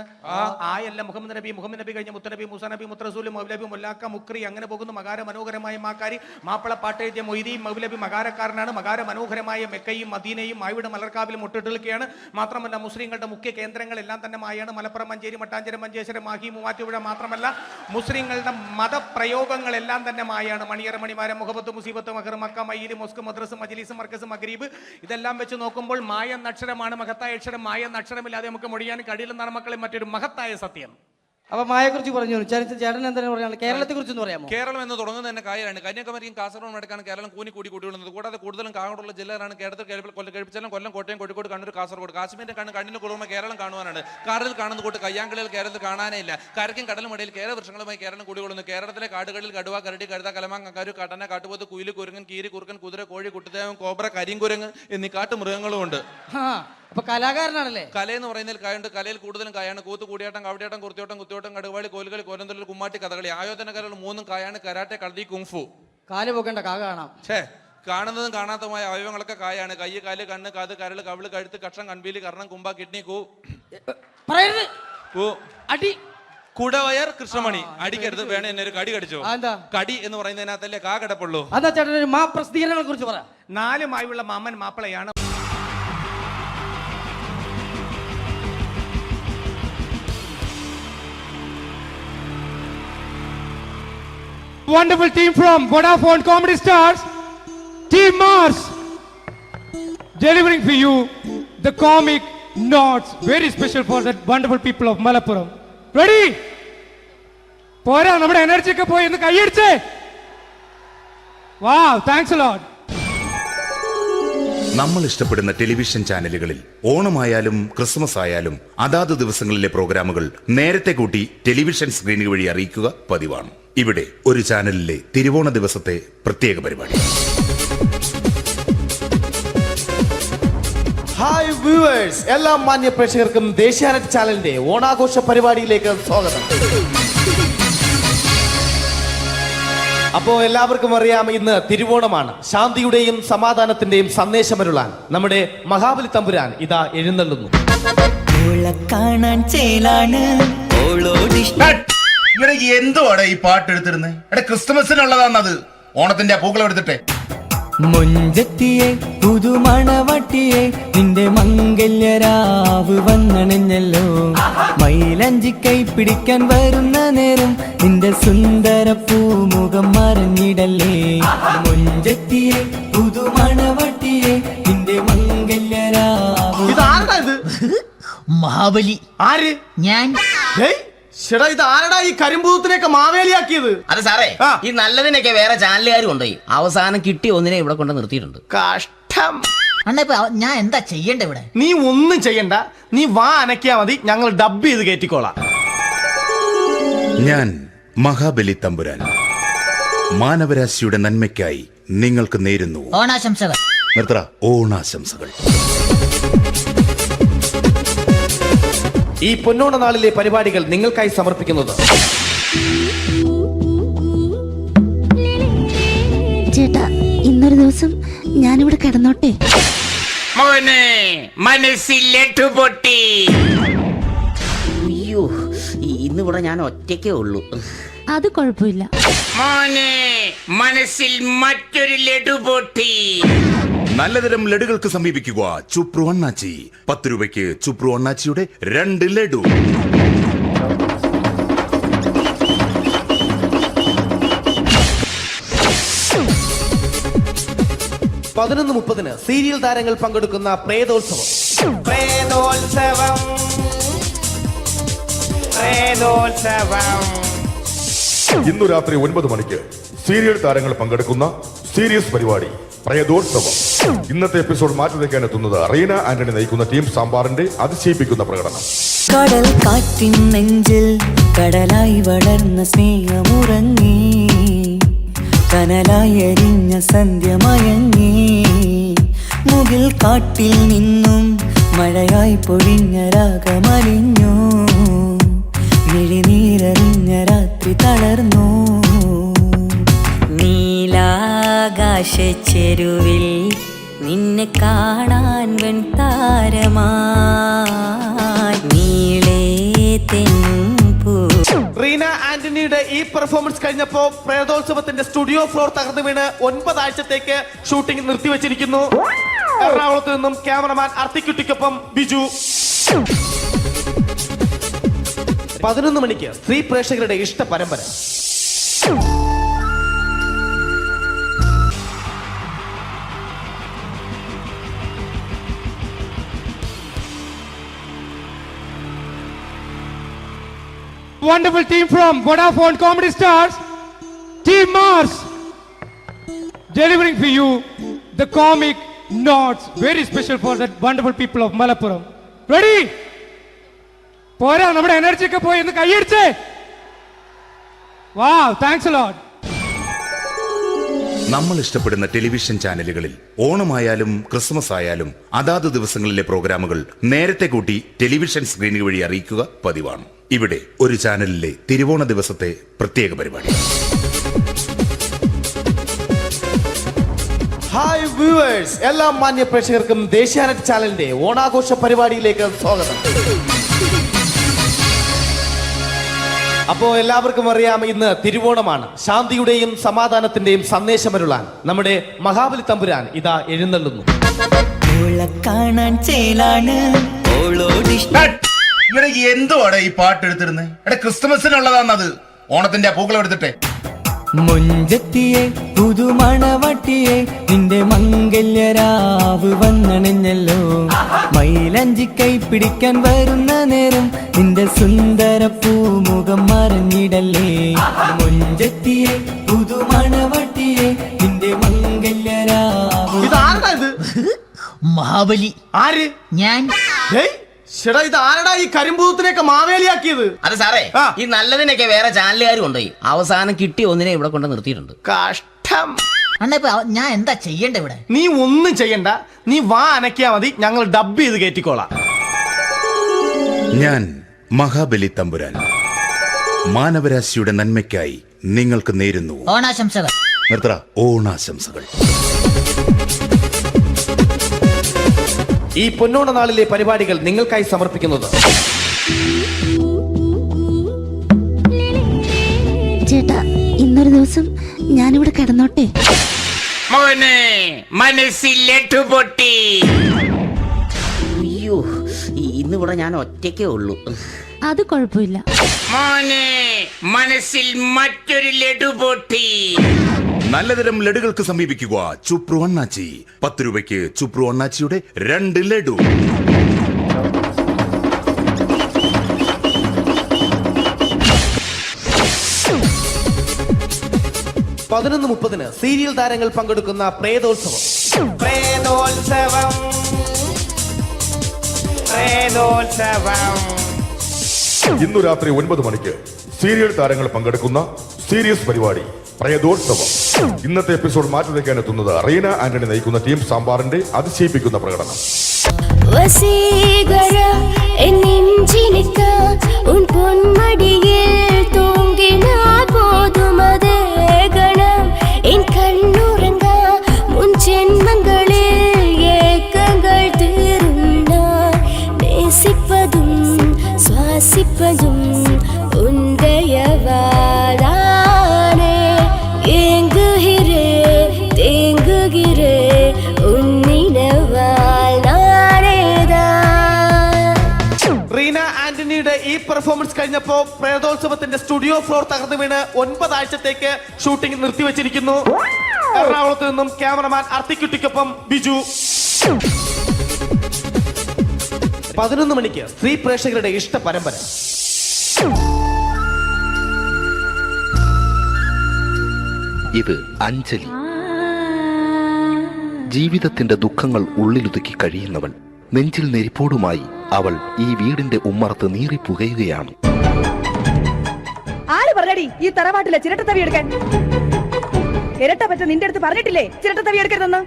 ആയല്ല മുഹമ്മദ് നബി കഴിഞ്ഞ മുത്തനബി, മുസാ നബി, മുത്തറസൂൽ, മൗലബി, മുല്ലാക്ക, മുക്രി, അങ്ങനെ പോകുന്നു. മകാര മനോഹരമായ മാക്കാരി, മാപ്പിള പാട്ടെഴുതിയ മൊയ്തീൻ മൗലബി മകാരക്കാരനാണ്. മകാര മനോഹരമായ മെക്കയും മദീനയും മായുടെ മലർക്കാവിലും മുട്ടിട്ടിരിക്കുകയാണ്. മാത്രമല്ല മുസ്ലിങ്ങളുടെ മുഖ്യ കേന്ദ്രങ്ങളെല്ലാം തന്നെ മായാണ്. മലപ്പുറം, മഞ്ചേരി, മട്ടാഞ്ചേരി, മഞ്ചേശ്വരം, മാഹി, മൂവാറ്റുപുഴ. മാത്രമല്ല മുസ്ലിങ്ങളുടെ മതപ്രയോഗങ്ങളെല്ലാം തന്നെ മായാണ്. മണിയറ, മണിമാരം, മുഹബത്ത്, മുസീബത്ത്, മഹർ, മക്ക, മയ്യിൽ, മൊസ്ക്, മദ്രസ്, മജ്ലിസ്, മർക്കസ്, മഗ്രീബ്. ഇതെല്ലാം വെച്ച് നോക്കുമ്പോൾ മായ എന്ന അക്ഷരമാണ് മഹത്തായ അക്ഷരം. മായ എന്ന അക്ഷരമില്ലാതെ നമുക്ക് മൊഴിയാൻ കഴിയില്ലെന്നാണ് മക്കളെ മറ്റൊരു മഹത്തായ സത്യം. അപ്പൊ മായയെ കുറിച്ച് പറഞ്ഞു. ചേട്ടൻ എന്താണ് പറയാനുള്ളത്? കേരളത്തെ കുറിച്ചൊന്ന് പറയാമോ? കേരളം എന്ന് തുടങ്ങുന്നത് തന്നെ കായലാണ്. കന്യാകുമാരിയും കാസർഗോഡ് നടക്കാണ് കേരളം കൂടി കൂടുന്നത്. കൂടാതെ കൂടുതലും കാങ്ങോടുള്ള ജില്ലകളാണ് കേരളത്തിൽ. കഴിപ്പിച്ചാലും കൊല്ലം, കോട്ടയം, കോഴിക്കോട്, കണ്ണൂർ, കാസർഗോഡ്. കാശ്മീരിന്റെ കണ്ണിന് കുറുമ കേരളം കാണുവാനാണ്. കാറിൽ കാണുന്ന കൂട്ട് കയ്യാങ്കളികൾ കേരളത്തിൽ കാണാനേ ഇല്ല. കരയ്ക്കും കടലും ഇടയിൽ കേരള വൃക്ഷങ്ങളുമായി കേരളം കൂടികൊള്ളുന്നു. കേരളത്തിലെ കാടുകളിൽ കടുവ, കരടി, കഴുത, കലമാ, കക്കാരു, കാട്ടന, കാട്ടുപോത്ത്, കുയില്, കുരങ്ങൻ, കീരി, കുറുക്കൻ, കുതിര, കോഴി, കുട്ടിത്തേവൻ, കോബ്ര, കരിങ്കുരങ്ങ് എന്നീ കാട്ടുമൃഗങ്ങളും ഉണ്ട്. അപ്പൊ കലാകാരനാണല്ലേ? കലയെന്ന് പറയുന്നതിൽ കായുണ്ട്. കലയിൽ കൂടുതലും കായാണ്. കൂത്ത്, കൂടിയാട്ടം, കവടിയാട്ടം, കുർത്തിയോട്ടം, കുത്തിയോട്ടം, കടുവാളി, കോലുകളി, കോലന്തൊല്ലൽ, കുമ്മാട്ടി, കഥകളി. ആയോധന കലകൾ 3 കായാണ്. കരാട്ടെ, കളരി, കുങ്ഫു. കാല് പോക്കേണ്ട കാ കാണാം. കാണുന്നതും കാണാത്തതുമായ അവയവങ്ങളൊക്കെ കായാണ്. കൈ, കാല്, കണ്ണ്, കാത്, കരള്, കവിള്, കഴുത്ത്, കഷ്ണം, കൺപീലി, കർണം, കുമ്പ, കിഡ്നി, പറയരുത്. അടി കുടവയർ, കൃഷ്ണമണി. അടിക്കരുത്. വേണേ എന്നെ ഒരു കടി കടിച്ചോ. എന്താ കടി എന്ന് പറയുന്നതിനകത്തല്ലേ കാ കിടപ്പുള്ളൂ. അതാ ചേട്ടൻ ഒരു മാ പ്രസിദ്ധീകരണങ്ങളെ കുറിച്ച് പറ. 4 മായുള്ള മാമൻ മാപ്പിളയാണ്. Wonderful team from Vodafone Comedy Stars, Team Mars, delivering for you the comic notes, very special for the wonderful people of Malappuram. Ready? പോരാ, നമ്മുടെ എനർജി ഒക്കെ പോയി ഒന്ന് കൈയടിച്ചേ. Wow, thanks a lot. നമ്മൾ ഇഷ്ടപ്പെടുന്ന ടെലിവിഷൻ ചാനലുകളിൽ ഓണമായാലും ക്രിസ്മസ് ആയാലും അതാത് ദിവസങ്ങളിലെ പ്രോഗ്രാമുകൾ നേരത്തെ കൂട്ടി ടെലിവിഷൻ സ്ക്രീനുകൾ വഴി അറിയിക്കുക പതിവാണ്. ഇവിടെ ഒരു ചാനലിലെ തിരുവോണ ദിവസത്തെ പ്രത്യേക പരിപാടി. ഹായ് വ്യൂവേഴ്സ്, എല്ലാ മാന്യ പ്രേക്ഷകർക്കും ദേശീയാനെറ്റ് ചാനലിന്റെ ഓണാഘോഷ പരിപാടിയിലേക്ക് സ്വാഗതം. അപ്പോ എല്ലാവർക്കും അറിയാം, ഇന്ന് തിരുവോണമാണ്. ശാന്തിയുടെയും സമാധാനത്തിന്റെയും സന്ദേശമരുളാൻ നമ്മുടെ മഹാബലി തമ്പുരാൻ ഇതാ എഴുന്നള്ളുന്നു. കാണാൻ ചേലാണ് എന്തുവാടെ ഈ പാട്ട് എടുത്തിരുന്നത്? എടാ, ക്രിസ്മസിനുള്ളതാണത്. ഓണത്തിന്റെ പൂക്കളം എടുത്തിട്ടെ. മൊഞ്ചത്തിയെ പുതുമണവട്ടിയെ നിന്റെ മംഗല്യരാവ് വന്നണഞ്ഞല്ലോ. മൈലഞ്ചി കൈ പിടിക്കാൻ വരുന്ന നേരം നിന്റെ സുന്ദര പൂമുഖം മറഞ്ഞിടല്ലേ. മൊഞ്ചത്തിയെ പുതുമണവട്ടിയെ നിന്റെ മംഗല്യരാവ്. ഇതാരടാ ഇത്? മഹാബലി. ആര്? ഞാൻ. ചേട്ടാ, ഇത് ആരടാ ഈ കരിമ്പൂത്തിനെയൊക്കെ മാവേലിയാക്കിയത്? അത് സാറേ, ഈ നല്ലതിനൊക്കെ വേറെ ചാനലുകാർ കൊണ്ടുപോയി അവസാനം കിട്ടി ഒന്നിനെ ഇവിടെ കൊണ്ട് നിർത്തിയിട്ടുണ്ട്. കഷ്ടം. അണ്ണ ഇപ്പൊ ഞാൻ എന്താ ചെയ്യണ്ട ഇവിടെ? നീ ഒന്നും ചെയ്യണ്ട, നീ വാ അനക്കിയാ മതി, ഞങ്ങൾ ഡബ് ചെയ്ത് കയറ്റിക്കോളാം. ഞാൻ മഹാബലി തമ്പുരാൻ മാനവരാശിയുടെ നന്മയ്ക്കായി നിങ്ങൾക്ക് നേരുന്നു ഓണാശംസകൾ. നിർത്തറ. ഓണാശംസകൾ. ഈ പൊന്നോണ നാളിലെ പരിപാടികൾ നിങ്ങൾക്കായി സമർപ്പിക്കുന്നത് ചേട്ടാ, ഇന്നൊരു ദിവസം ഞാനിവിടെ കിടന്നോട്ടെ. അയ്യോ, ഇന്നിവിടെ ഞാൻ ഒറ്റയ്ക്കേ ഉള്ളൂ. അത് കുഴപ്പമില്ല. മനസ്സിൽ മറ്റൊരു ലഡു പൊട്ടി. നല്ലതരം ലഡുകൾക്ക് സമീപിക്കുക ചുപ്രു അണ്ണാച്ചി. 10 രൂപയ്ക്ക് ചുപ്രു അണ്ണാച്ചിയുടെ 2 ലഡു. പതിനൊന്ന് 30 സീരിയൽ താരങ്ങൾ പങ്കെടുക്കുന്ന പ്രേതോത്സവം. ഇന്നു രാത്രി 9 മണിക്ക് സീരിയൽ താരങ്ങൾ പങ്കെടുക്കുന്ന സീരിയസ് പരിപാടി പ്രേതോത്സവം. ഇന്നത്തെ എപ്പിസോഡ് മാറ്റി വയ്ക്കാൻ എത്തുന്നത് റീന ആന്റണി നയിക്കുന്ന ടീം സാമ്പാറിന്റെ അതിശയിപ്പിക്കുന്ന പ്രകടനം. കടൽ കാറ്റിൻ നെഞ്ചിൽ കടലായി വളർന്ന സ്നേഹമുറങ്ങി, കനലായി എരിഞ്ഞ സന്ധ്യ മയങ്ങി. മുകിൽ കാട്ടിൽ നിന്നും മഴയായി പൊഴിഞ്ഞ രാഗമലിഞ്ഞു, വിഴിനീരറിഞ്ഞ രാത്രി തളർന്നു. നീലാകാശച്ചെരുവിൽ നിന്നെ കാണാൻ വെൺതാരമായി നീളേ തെൻപൂ. റീന ആന്റണിയുടെ ഈ പെർഫോമൻസ് കഴിഞ്ഞപ്പോ പ്രേതോത്സവത്തിന്റെ സ്റ്റുഡിയോ ഫ്ലോർ തകർന്നു വീണ് 9 ആഴ്ചത്തേക്ക് ഷൂട്ടിംഗ് നിർത്തിവെച്ചിരിക്കുന്നു. എറണാകുളത്ത് നിന്നും ക്യാമറമാൻ അർത്തിക്കുട്ടിക്കൊപ്പം ബിജു. 11 മണിക്ക് സ്ത്രീ പ്രേക്ഷകരുടെ ഇഷ്ട പരമ്പര. Wonderful team from Vodafone Comedy Stars, Team Mars, delivering for you the comic notes, very special for the wonderful people of Malappuram. Ready? പോരാ, നമ്മുടെ എനർജി ഒക്കെ പോയി ഒന്ന് കൈയടിച്ചേ. Wow, thanks a lot. നമ്മൾ ഇഷ്ടപ്പെടുന്ന ടെലിവിഷൻ ചാനലുകളിൽ ഓണമായാലും ക്രിസ്മസ് ആയാലും അതാത് ദിവസങ്ങളിലെ പ്രോഗ്രാമുകൾ നേരത്തെ കൂട്ടി ടെലിവിഷൻ സ്ക്രീനുകൾ വഴി അറിയിക്കുക പതിവാണ്. ഇവിടെ ഒരു ചാനലിലെ തിരുവോണ ദിവസത്തെ പ്രത്യേക പരിപാടി. ഹായ് വ്യൂവേഴ്സ്, എല്ലാ മാന്യ പ്രേക്ഷകർക്കും ദേശീയാനെറ്റ് ചാനലിന്റെ ഓണാഘോഷ പരിപാടിയിലേക്ക് സ്വാഗതം. അപ്പോ എല്ലാവർക്കും അറിയാം, ഇന്ന് തിരുവോണമാണ്. ശാന്തിയുടെയും സമാധാനത്തിന്റെയും സന്ദേശമരുളാൻ നമ്മുടെ മഹാബലി തമ്പുരാൻ ഇതാ എഴുന്നള്ളുന്നു. കാണാൻ ചേലാണ് എന്തുവാടെ ഈ പാട്ട് എടുത്തിരുന്നത്? എടാ ക്രിസ്തുമസിനുള്ളതാണത്. ഓണത്തിന്റെ പൂക്കളം എടുത്തിട്ടെ. മുഞ്ചത്തിയെ പുതുമണവട്ടിയെ നിന്റെ മംഗല്യരാവ് വന്നണിഞ്ഞല്ലോ. മൈലഞ്ചി കൈ പിടിക്കാൻ വരുന്ന നേരം നിന്റെ സുന്ദര പൂമുഖം മറിഞ്ഞിടല്ലേ. മുഞ്ചത്തിയെ പുതുമണവട്ടിയെ നിന്റെ മംഗല്യരാവ്. ഇതാരടാ ഇത്? മഹാബലി. ആര്? ഞാൻ. ചേട്ടാ, ഇത് ആരടാ ഈ കരിമ്പൂത്തിനെയൊക്കെ മാവേലിയാക്കിയത്? അത് സാറേ, ഈ നല്ലതിനൊക്കെ വേറെ ചാനലുകാർ കൊണ്ടുപോയി അവസാനം കിട്ടിയ ഒന്നിനെ ഇവിടെ കൊണ്ട് നിർത്തിയിട്ടുണ്ട്. കഷ്ടം. അണ്ണാ ഞാൻ എന്താ ചെയ്യണ്ട ഇവിടെ? നീ ഒന്നും ചെയ്യണ്ട, നീ വാ അനക്കിയാ മതി, ഞങ്ങൾ ഡബ് ചെയ്ത് കയറ്റിക്കോളാം. ഞാൻ മഹാബലി തമ്പുരാൻ മാനവരാശിയുടെ നന്മയ്ക്കായി നിങ്ങൾക്ക് നേരുന്നു ഓണാശംസകൾ. നിർത്തറ ഓണാശംസകൾ. ഈ പൊന്നോണ നാളിലെ പരിപാടികൾ നിങ്ങൾക്കായി സമർപ്പിക്കുന്നത് ചേട്ടാ, ഇന്നൊരു ദിവസം ഞാനിവിടെ കിടന്നോട്ടെ. മോനെ മനസ്സിലെട്ടു പൊട്ടി. അയ്യോ, ഇന്നിവിടെ ഞാൻ ഒറ്റയ്ക്കേ ഉള്ളൂ. അത് കുഴപ്പമില്ല. മോനെ മനസ്സിൽ മറ്റൊരു ലഡു പൊട്ടി. നല്ലതരം ലഡുകൾക്ക് സമീപിക്കുക ചുപ്രു അണ്ണാച്ചി. 10 രൂപയ്ക്ക് ചുപ്രു അണ്ണാച്ചിയുടെ 2 ലഡു. പതിനൊന്ന് 30 സീരിയൽ താരങ്ങൾ പങ്കെടുക്കുന്ന പ്രേതോത്സവം. പ്രേതോത്സവം, പ്രേതോത്സവം. ഇന്നു രാത്രി 9 മണിക്ക് സീരിയൽ താരങ്ങൾ പങ്കെടുക്കുന്ന സീരിയസ് പരിപാടി പ്രേതോത്സവം. ഇന്നത്തെ എപ്പിസോഡ് മാറ്റി വയ്ക്കാൻ എത്തുന്നത് റീന ആന്റണി നയിക്കുന്ന ടീം സാമ്പാറിന്റെ അതിശയിപ്പിക്കുന്ന പ്രകടനം. ശ്വാസിപ്പതും റീന ആന്റണിയുടെ ഈ പെർഫോമൻസ് കഴിഞ്ഞപ്പോ പ്രേതോത്സവത്തിന്റെ സ്റ്റുഡിയോ ഫ്ലോർ തകർന്നു വീണ് 9 ആഴ്ചത്തേക്ക് ഷൂട്ടിംഗ് നിർത്തിവെച്ചിരിക്കുന്നു. എറണാകുളത്ത് നിന്നും ക്യാമറമാൻ അർത്തിക്കുട്ടിക്കൊപ്പം ബിജു. 11 മണിക്ക് സ്ത്രീ പ്രേക്ഷകരുടെ ഇഷ്ട പരമ്പര. ഇത് അഞ്ജലി. ജീവിതത്തിന്റെ ദുഃഖങ്ങൾ ഉള്ളിലൊതുക്കി കഴിയുന്നവൾ. നെഞ്ചിൽ നെരിപ്പോടുമായി അവൾ ഈ വീടിന്റെ ഉമ്മറത്ത് നീറി പുകയുകയാണ്. ആര് പറഞ്ഞടി ഈ തറവാട്ടിലെ ചിരട്ട തവി എടുക്കാൻ? ഇരട്ട പറ്റ നിന്റെ അടുത്ത് പറഞ്ഞിട്ടില്ലേ ചിരട്ട തവി എടുക്കരുതെന്ന്?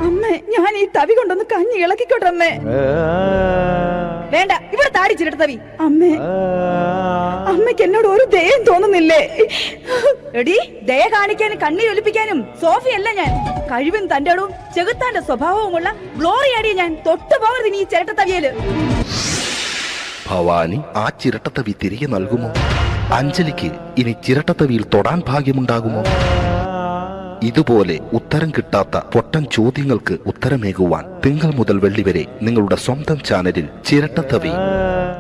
അമ്മേ, ഞാൻ ഈ തവി കൊണ്ടൊന്ന് കഞ്ഞി ഇളക്കിക്കോട്ടെ അമ്മേ. വേണ്ട, ഇവിടെ താടി ചിരട്ട തവി. അമ്മേ, അമ്മയ്ക്ക് എന്നോട് ഒരു ദയം തോന്നുന്നില്ലേ? എടി, ദയ കാണിക്കാനും കണ്ണീരൊലിപ്പിക്കാനും സോഫിയല്ല ഞാൻ. കഴിവും തന്റെടും ചെകുത്താന്റെ സ്വഭാവവുമുള്ള ഗ്ലോറിയാടിയ ഞാൻ. തൊട്ടു പോകരുത് നീ ചിരട്ട തവിയല്. ഭവാനി ആ ചിരട്ടത്തവി തിരികെ നൽകുമോ? അഞ്ജലിക്ക് ഇനി ചിരട്ടത്തവിയിൽ തൊടാൻ ഭാഗ്യമുണ്ടാകുമോ? ഇതുപോലെ ഉത്തരം കിട്ടാത്ത പൊട്ടൻ ചോദ്യങ്ങൾക്ക് ഉത്തരമേകുവാൻ തിങ്കൾ മുതൽ വെള്ളി വരെ നിങ്ങളുടെ സ്വന്തം ചാനലിൽ ചിരട്ടത്തവി.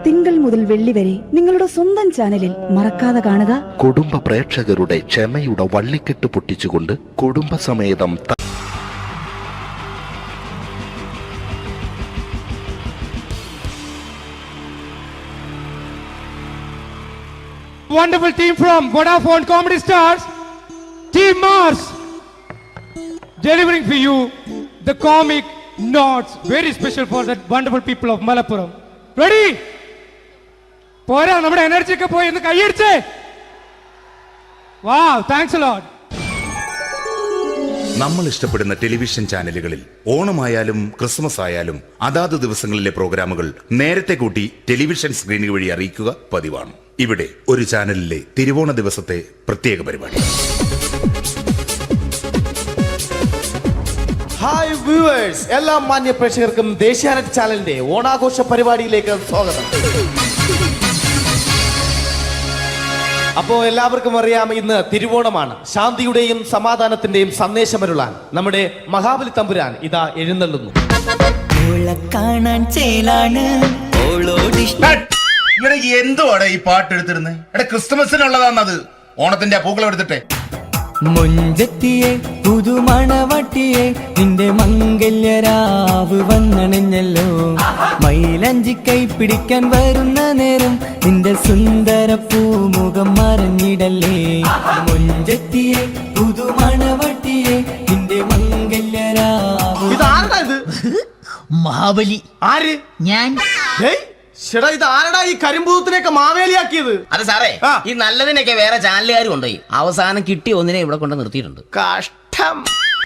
തിങ്കൾ മുതൽ വെള്ളി വരെ നിങ്ങളുടെ സ്വന്തം ചാനലിൽ മറക്കാതെ കാണുക. കുടുംബ പ്രേക്ഷകരുടെ ക്ഷമയുടെ വള്ളിക്കെട്ട് പൊട്ടിച്ചുകൊണ്ട് കുടുംബസമേതം Wonderful team from Vodafone Comedy Stars, Team Mars, delivering for you the comic notes, very special for the wonderful people of Malappuram. Ready? പോരാ, നമ്മുടെ എനർജി ഒക്കെ പോയി ഒന്ന് കൈയടിച്ചേ. Wow, thanks a lot. നമ്മൾ ഇഷ്ടപ്പെടുന്ന ടെലിവിഷൻ ചാനലുകളിൽ ഓണമായാലും ക്രിസ്മസ് ആയാലും അതാത് ദിവസങ്ങളിലെ പ്രോഗ്രാമുകൾ നേരത്തെ കൂട്ടി ടെലിവിഷൻ സ്ക്രീനുകൾ വഴി അറിയിക്കുക പതിവാണ്. ഇവിടെ ഒരു ചാനലിലെ തിരുവോണ ദിവസത്തെ പ്രത്യേക പരിപാടി. ഹായ് വ്യൂവേഴ്സ്, എല്ലാ മാന്യ പ്രേക്ഷകർക്കും ദേശീയാനെറ്റ് ചാനലിന്റെ ഓണാഘോഷ പരിപാടിയിലേക്ക് സ്വാഗതം. അപ്പോ എല്ലാവർക്കും അറിയാം, ഇന്ന് തിരുവോണമാണ്. ശാന്തിയുടെയും സമാധാനത്തിന്റെയും സന്ദേശമരുളാൻ നമ്മുടെ മഹാബലി തമ്പുരാൻ ഇതാ എഴുന്നള്ളുന്നു. കാണാൻ ചേലാണ് എന്തുവാടെ ഈ പാട്ട് എടുത്തിരുന്നത്? എടാ ക്രിസ്തുമസിനുള്ളതാണത്. ഓണത്തിന്റെ പൂക്കളം എടുത്തിട്ടെ. മുഞ്ചത്തിയെ പുതുമണവട്ടിയെ നിന്റെ മംഗല്യരാവ് വന്നണഞ്ഞല്ലോ. മൈലഞ്ചി കൈ പിടിക്കാൻ വരുന്ന നേരം നിന്റെ സുന്ദര പൂമുഖം മറഞ്ഞിടല്ലേ. മുഞ്ചത്തിയെ പുതുമണവട്ടിയെ നിന്റെ മംഗല്യരാവ്. ഇതാരടാ ഇത്? മഹാബലി. ആര്? ഞാൻ. ചേട്ടാ, ഇത് ആരടാ ഈ കരിമ്പൂത്തിനെയൊക്കെ മാവേലിയാക്കിയത്? അത് സാറേ, ഈ നല്ലതിനൊക്കെ വേറെ ചാനലുകാർ കൊണ്ടുപോയി അവസാനം കിട്ടിയ ഒന്നിനെ ഇവിടെ കൊണ്ട് നിർത്തിയിട്ടുണ്ട്. കഷ്ടം.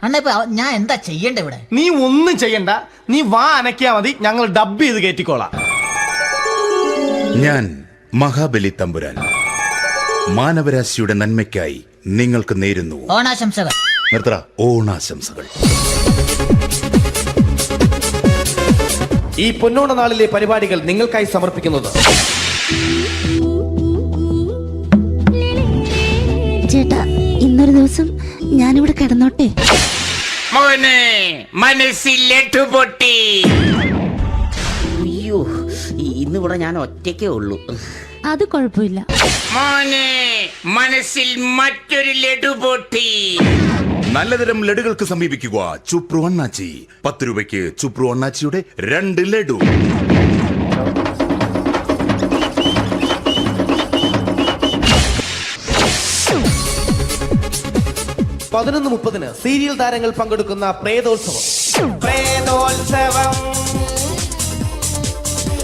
അണ്ണാ ഞാൻ എന്താ ചെയ്യണ്ട ഇവിടെ? നീ ഒന്നും ചെയ്യണ്ട, നീ വാ അനക്കിയാ മതി, ഞങ്ങൾ ഡബ് ചെയ്ത് കയറ്റിക്കോളാം. ഞാൻ മഹാബലി തമ്പുരാൻ മാനവരാശിയുടെ നന്മയ്ക്കായി നിങ്ങൾക്ക് നേരുന്നു ഓണാശംസകൾ. നിർത്തറ ഓണാശംസകൾ. ഈ പൊന്നോണ നാളിലെ പരിപാടികൾ നിങ്ങൾക്കായി സമർപ്പിക്കുന്നത് ചേട്ടാ, ഇന്നൊരു ദിവസം ഞാനിവിടെ കിടന്നോട്ടെ. പൊട്ടി. അയ്യോ, ഇന്നിവിടെ ഞാൻ ഒറ്റയ്ക്കേ ഉള്ളൂ. അത് കുഴപ്പമില്ല. മനസ്സിൽ മറ്റൊരു ലഡു പൊട്ടി. നല്ലതരം ലഡുകൾക്ക് സമീപിക്കുക ചുപ്രു അണ്ണാച്ചി. 10 രൂപയ്ക്ക് ചുപ്രു അണ്ണാച്ചിയുടെ 2 ലഡു. പതിനൊന്ന് 30 സീരിയൽ താരങ്ങൾ പങ്കെടുക്കുന്ന പ്രേതോത്സവം. പ്രേതോത്സവം,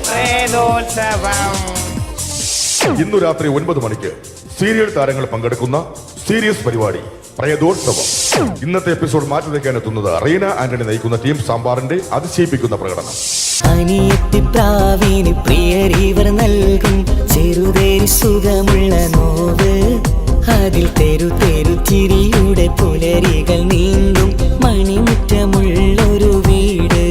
പ്രേതോത്സവം. ഇന്നു രാത്രി 9 മണിക്ക് സീരിയൽ താരങ്ങൾ പങ്കെടുക്കുന്ന സീരിയസ് പരിപാടി പ്രേതോത്സവം. ഇന്നത്തെ എപ്പിസോഡ് മാറ്റി വയ്ക്കാൻ എത്തുന്നത് റീന ആന്റണി നയിക്കുന്ന ടീം സാമ്പാറിന്റെ അതിശയിപ്പിക്കുന്ന പ്രകടനം. അനിയത്തിപ്രാവിന് പ്രിയരിവർ നൽകും ചെറുതേരി സുഖമുള്ള നോവ്. അതിൽ തെരു തെരു ചിരിയുടെ പുലരികൾ നീന്തും മണിമുറ്റമുള്ളൊരു വീട്.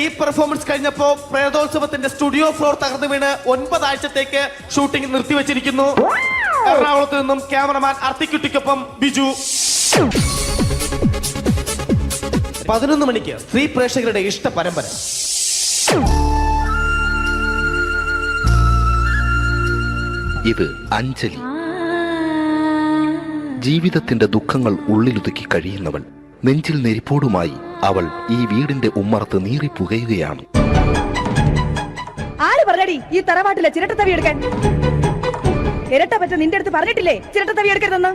ഈ പെർഫോമൻസ് കഴിഞ്ഞപ്പോ പ്രേതോത്സവത്തിന്റെ സ്റ്റുഡിയോ ഫ്ലോർ തകർന്നു വീണ് 9 ആഴ്ചത്തേക്ക് ഷൂട്ടിംഗ് നിർത്തിവെച്ചിരിക്കുന്നു. എറണാകുളത്ത് നിന്നും ക്യാമറമാൻ അർത്തിക്കുട്ടിക്കൊപ്പം ബിജു. 11 മണിക്ക് സ്ത്രീ പ്രേക്ഷകരുടെ ഇഷ്ട പരമ്പര. ഇത് അഞ്ജലി. ജീവിതത്തിന്റെ ദുഃഖങ്ങൾ ഉള്ളിലൊതുക്കി കഴിയുന്നവൾ. നെഞ്ചിൽ നെരിപ്പോടുമായി അവൾ ഈ വീടിന്റെ ഉമ്മറത്ത് നീറി പുകയുകയാണ്. ആര് പറഞ്ഞടി ഈ തറവാട്ടിലെ ചിരട്ട തവി എടുക്കാൻ? ഇരട്ട പറ്റ നിന്റെ അടുത്ത് പറഞ്ഞിട്ടില്ലേ ചിരട്ട തവി എടുക്കരുതെന്ന്?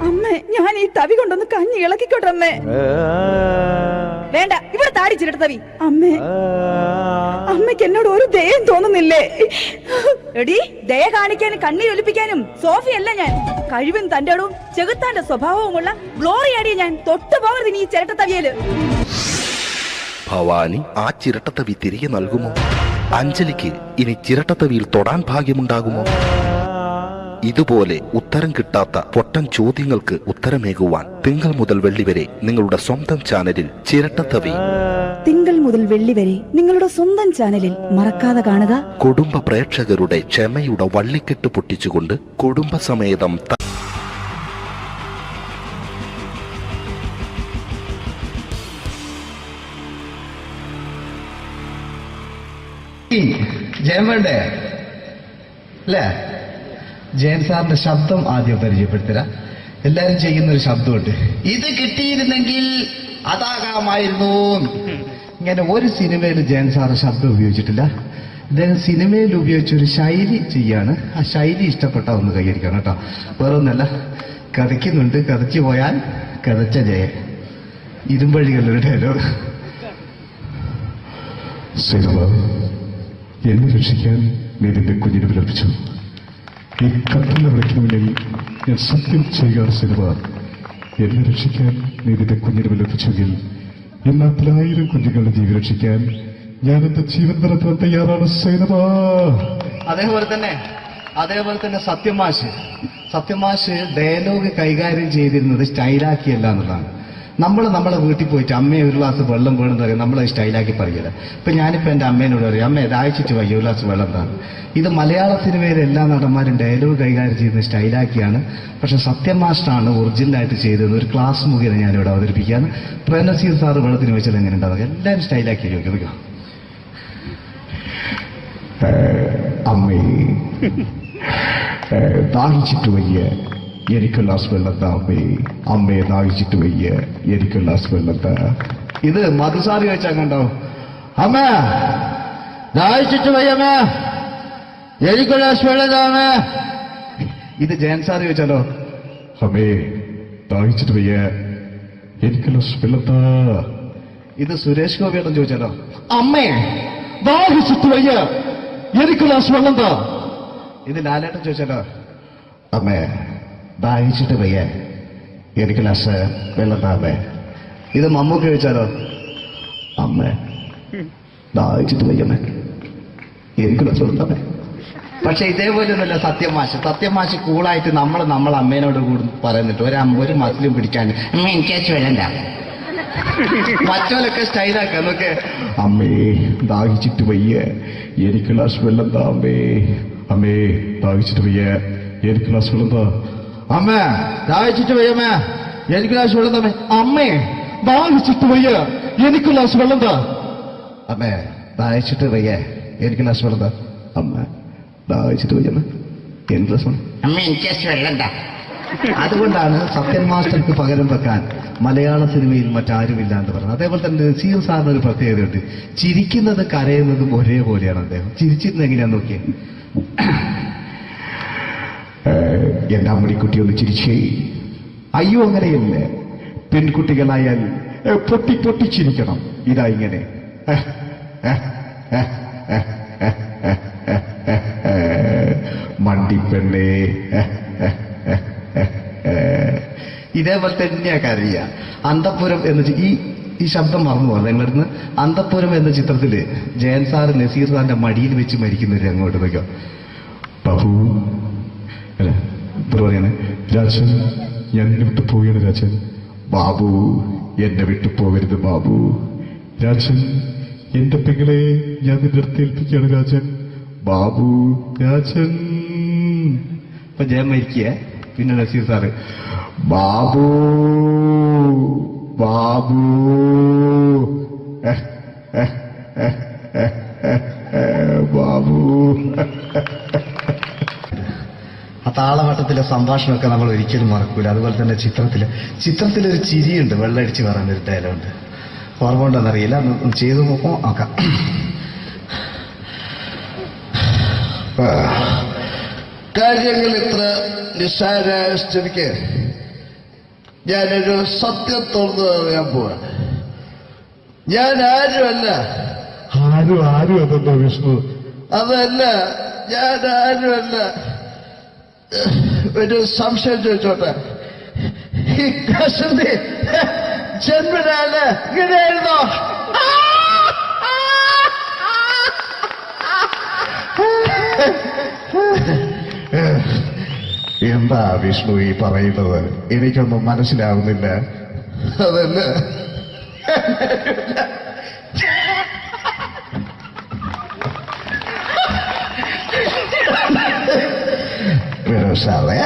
അമ്മേ, ഞാൻ ഈ തവി കൊണ്ടൊന്ന് കഞ്ഞി ഇളക്കിക്കോട്ടെ അമ്മേ. വേണ്ട, ഇവിടെ താടി ചിരട്ട തവി. അമ്മേ, അമ്മയ്ക്ക് എന്നോട് ഒരു ദയം തോന്നുന്നില്ലേ? എടി, ദയ കാണിക്കാനും കണ്ണീരൊലിപ്പിക്കാനും സോഫിയല്ല ഞാൻ. കഴിവും തന്റെടും ചെകുത്താന്റെ സ്വഭാവവുമുള്ള ഗ്ലോറിയാടിയ ഞാൻ. തൊട്ടു പോകരുത് നീ ചിരട്ട തവിയല്. ഭവാനി ആ ചിരട്ടത്തവി തിരികെ നൽകുമോ? അഞ്ജലിക്ക് ഇനി ചിരട്ടത്തവിയിൽ തൊടാൻ ഭാഗ്യമുണ്ടാകുമോ? ഇതുപോലെ ഉത്തരം കിട്ടാത്ത പൊട്ടൻ ചോദ്യങ്ങൾക്ക് ഉത്തരമേകുവാൻ തിങ്കൾ മുതൽ വെള്ളി വരെ നിങ്ങളുടെ സ്വന്തം ചാനലിൽ ചിരട്ടത്തവി. തിങ്കൾ മുതൽ വെള്ളി വരെ നിങ്ങളുടെ സ്വന്തം ചാനലിൽ മറക്കാതെ കാണുക. കുടുംബ പ്രേക്ഷകരുടെ ക്ഷമയുടെ വള്ളിക്കെട്ട് പൊട്ടിച്ചുകൊണ്ട് കുടുംബസമേതം ജയൻ വേണ്ടേ അല്ലേ? ജയൻ സാറിന്റെ ശബ്ദം ആദ്യം പരിചയപ്പെടുത്തരാ. എല്ലാരും ചെയ്യുന്ന ഒരു ശബ്ദമുണ്ട്. ഇത് കിട്ടിയിരുന്നെങ്കിൽ അതാകാമായിരുന്നു. ഇങ്ങനെ ഒരു സിനിമയിൽ ജയൻ സാറ് ശബ്ദം ഉപയോഗിച്ചിട്ടില്ല. അദ്ദേഹം സിനിമയിൽ ഉപയോഗിച്ച ഒരു ശൈലി ചെയ്യാണ്. ആ ശൈലി ഇഷ്ടപ്പെട്ട ഒന്ന് കൈകരിക്കണം കേട്ടോ. വേറൊന്നല്ല, കഥയ്ക്കുന്നുണ്ട്. കഥച്ചു പോയാൽ കഥച്ച ജയൻ. ഇരുമ്പഴികളുടെ ഡയലോഗ്. എന്നെ രക്ഷിക്കാൻ നീ നിന്റെ കുഞ്ഞിന് വിലപിച്ചു. ഈ കത്തുന്ന വിളക്കിന് മുന്നിൽ ഞാൻ സത്യം ചെയ്യുകയാണ് സിനിമ. എന്നെ രക്ഷിക്കാൻ നീ നിന്റെ കുഞ്ഞിനെ ലഭിച്ചെങ്കിൽ എന്നാത്തിൽ 1000 കുഞ്ഞുങ്ങളുടെ ജീവൻ രക്ഷിക്കാൻ ഞാൻ എന്റെ ജീവൻ നടത്താൻ തയ്യാറാണ് സിനിമ. അതേപോലെ തന്നെ സത്യമാഷ് ഡയലോഗ് കൈകാര്യം ചെയ്തിരുന്നത് സ്റ്റൈലാക്കിയല്ല എന്നുള്ളതാണ്. നമ്മളെ വീട്ടിൽ പോയിട്ട് അമ്മയെ ഒരു ഗ്ലാസ് വെള്ളം വേണമെന്ന് പറയും, നമ്മളത് സ്റ്റൈലാക്കി പറയില്ല. ഇപ്പൊ ഞാനിപ്പോ എന്റെ അമ്മേനോട് പറയും, അമ്മ ദാഹിച്ചിട്ട് വയ്യ ഒരു ഗ്ലാസ് വെള്ളം എന്താണ്. ഇത് മലയാള സിനിമയിലെ എല്ലാ നടന്മാരും ഡയലോഗ് കൈകാര്യം ചെയ്യുന്നത് സ്റ്റൈലാക്കിയാണ്. പക്ഷെ സത്യം മാസ്റ്ററാണ് ഒറിജിനലായിട്ട് ചെയ്തത്. ഒരു ക്ലാസ് മുഖേന ഞാനിവിടെ അവതരിപ്പിക്കുകയാണ്. പ്രേംനസീർ സാറ് വെള്ളത്തിന് വെച്ചാൽ എങ്ങനെ ഉണ്ടാവുക, എല്ലാവരും സ്റ്റൈലാക്കി ചോദിക്കുക. അമ്മേ ദാഹിച്ചിട്ട് വയ്യ എനിക്ക് ഗ്ലാസ് വെള്ളം താ അമ്മേ. അമ്മയെ ദാഹിച്ചിട്ട് വയ്യ എനിക്ക് ഗ്ലാസ് വെള്ളം താ. ഇത് മധുസാറി ചോദിച്ചാൽ കണ്ടോ, അമ്മ ദാഹിച്ചിട്ട് വയ്യമ്മ എനിക്ക് ഗ്ലാസ് വെള്ളം താ അമ്മ. ഇത് ജയൻ സാർ ചോദിച്ചാലോ, അമ്മേ ദാഹിച്ചിട്ട് വയ്യ എനിക്ക് ഗ്ലാസ് വെള്ളം താ. ഇത് സുരേഷ് ഗോപിയോടും ചോദിച്ചാലോ, അമ്മേ ദാഹിച്ചിട്ട് വയ്യ എനിക്ക് ഗ്ലാസ് വെള്ളം താ. ഇത് ലാലേട്ടൻ ചോദിച്ചാലോ, അമ്മേ ദാഹിച്ചിട്ട് വയ്യ എനിക്ക് ഗ്ലാസ് വെള്ളം താ അമ്മേ. ഇത് മമ്മൂക്ക് ചോദിച്ചാലോ, അമ്മേ ദാഹിച്ചിട്ട് വയ്യമ്മേ എനിക്ക് ഗ്ലാസ് വെള്ളം താ അമ്മേ. പക്ഷെ ഇതേപോലെ ഒന്നുമല്ല സത്യമാഷ് കൂളായിട്ട് നമ്മളെ അമ്മേനോട് കൂടി പറയുന്നിട്ട് ഒരു മസിലും പിടിക്കാൻ എനിക്ക് വേണ്ട. മറ്റോലൊക്കെ സ്റ്റൈലാക്കാം നോക്കെ. അമ്മേ ദാഹിച്ചിട്ട് വയ്യ എനിക്ക് ഗ്ലാസ് വെള്ളം താ അമ്മേ. അമ്മേ ദാഹിച്ചിട്ട് വയ്യ എനിക്ക് ഗ്ലാസ് വെള്ളം താ. അമ്മ ദാഹിച്ചിട്ട് വയ്യമ്മ എനിക്ക് ഗ്ലാസ് വെള്ളം താ. അമ്മേ ദാഹിച്ചിട്ട് വയ്യ എനിക്ക് ഗ്ലാസ് വെള്ളം താ. അമ്മേ ദാഹിച്ചിട്ട് വയ്യ എനിക്ക് ഗ്ലാസ് വെള്ളം താ. അമ്മ ദാഹിച്ചിട്ട് വയ്യമ്മ എനിക്ക് ഗ്ലാസ് വെള്ളം. അമ്മ എനിക്ക് വെള്ളം താ. അതുകൊണ്ടാണ് സത്യൻ മാസ്റ്റർക്ക് പകരം വെക്കാൻ മലയാള സിനിമയിൽ മറ്റാരുമില്ല എന്ന് പറയുന്നത്. അതേപോലെ തന്നെ നസീർ സാറിന് ഒരു പ്രത്യേകതയുണ്ട്. ചിരിക്കുന്നത് കരയുന്നതും ഒരേപോലെയാണ് അദ്ദേഹം. ചിരിച്ചിരുന്നത് എങ്ങനെയാന്ന് നോക്കിയേ. എന്റെ അമ്മടിക്കുട്ടി ഒന്ന് ചിരിച്ചേ. അയ്യോ അങ്ങനെയല്ല, പെൺകുട്ടികളായാൽ പൊട്ടി പൊട്ടി ചിരിക്കണം. ഇതാ ഇങ്ങനെ മണ്ടിപ്പെണ്ണേ. ഇതേപോലെ തന്നെയാ കരയ. അന്തപ്പുരം എന്ന ഈ ശബ്ദം മറന്നു പോകുന്നത് നിങ്ങളിരുന്ന്. അന്തപ്പുരം എന്ന ചിത്രത്തില് ജയൻ സാർ നസീർ സാറിന്റെ മടിയിൽ വെച്ച് മരിക്കുന്നവര് അങ്ങോട്ട് വയ്ക്കോ. ബാബു അല്ല എന്താ പറയാണ്, രാജൻ ഞാൻ എന്നെ വിട്ടു പോവുകയാണ് രാജൻ. ബാബു എന്നെ വിട്ടു പോകരുത് ബാബു. രാജൻ എന്റെ പെങ്ങളെ ഞാൻ നിന്റെ അടുത്ത് ഏൽപ്പിക്കുകയാണ് രാജൻ. ബാബു രാജൻ. ഇപ്പൊ ജയൻ മരിക്കുക. പിന്നെ നസീർ സാറ് ബാബു ബാബു ബാബു. ആ താളവട്ടത്തിലെ സംഭാഷണമൊക്കെ നമ്മൾ ഒരിക്കലും മറക്കൂല. അതുപോലെ തന്നെ ചിത്രത്തിലൊരു ചിരിയുണ്ട്, വെള്ളടിച്ച് പറയുന്നൊരു ഡയലോഗുണ്ട്. ഓർമ്മ ഉണ്ടെന്നറിയില്ല, ചെയ്തു നോക്കാം. കാര്യങ്ങൾ ഇത്ര നിസ്സാരമായ സ്ഥിതിക്ക് ഞാനൊരു സത്യം തുറന്നു പറയാൻ പോവാ. ഞാൻ ആരുമല്ല. ആരും അതെന്താ വിഷ്ണു? അതല്ല, ഞാൻ ആരുമല്ല. ഒരു സംശയം ചോദിച്ചോട്ടെ, ഈ കസന്തി ജന്മനാണ് ഇങ്ങനെയായിരുന്നോ? എന്താ വിഷ്ണു ഈ പറയുന്നത്? എനിക്കൊന്നും മനസ്സിലാവുന്നില്ല. അതല്ല, സാറേ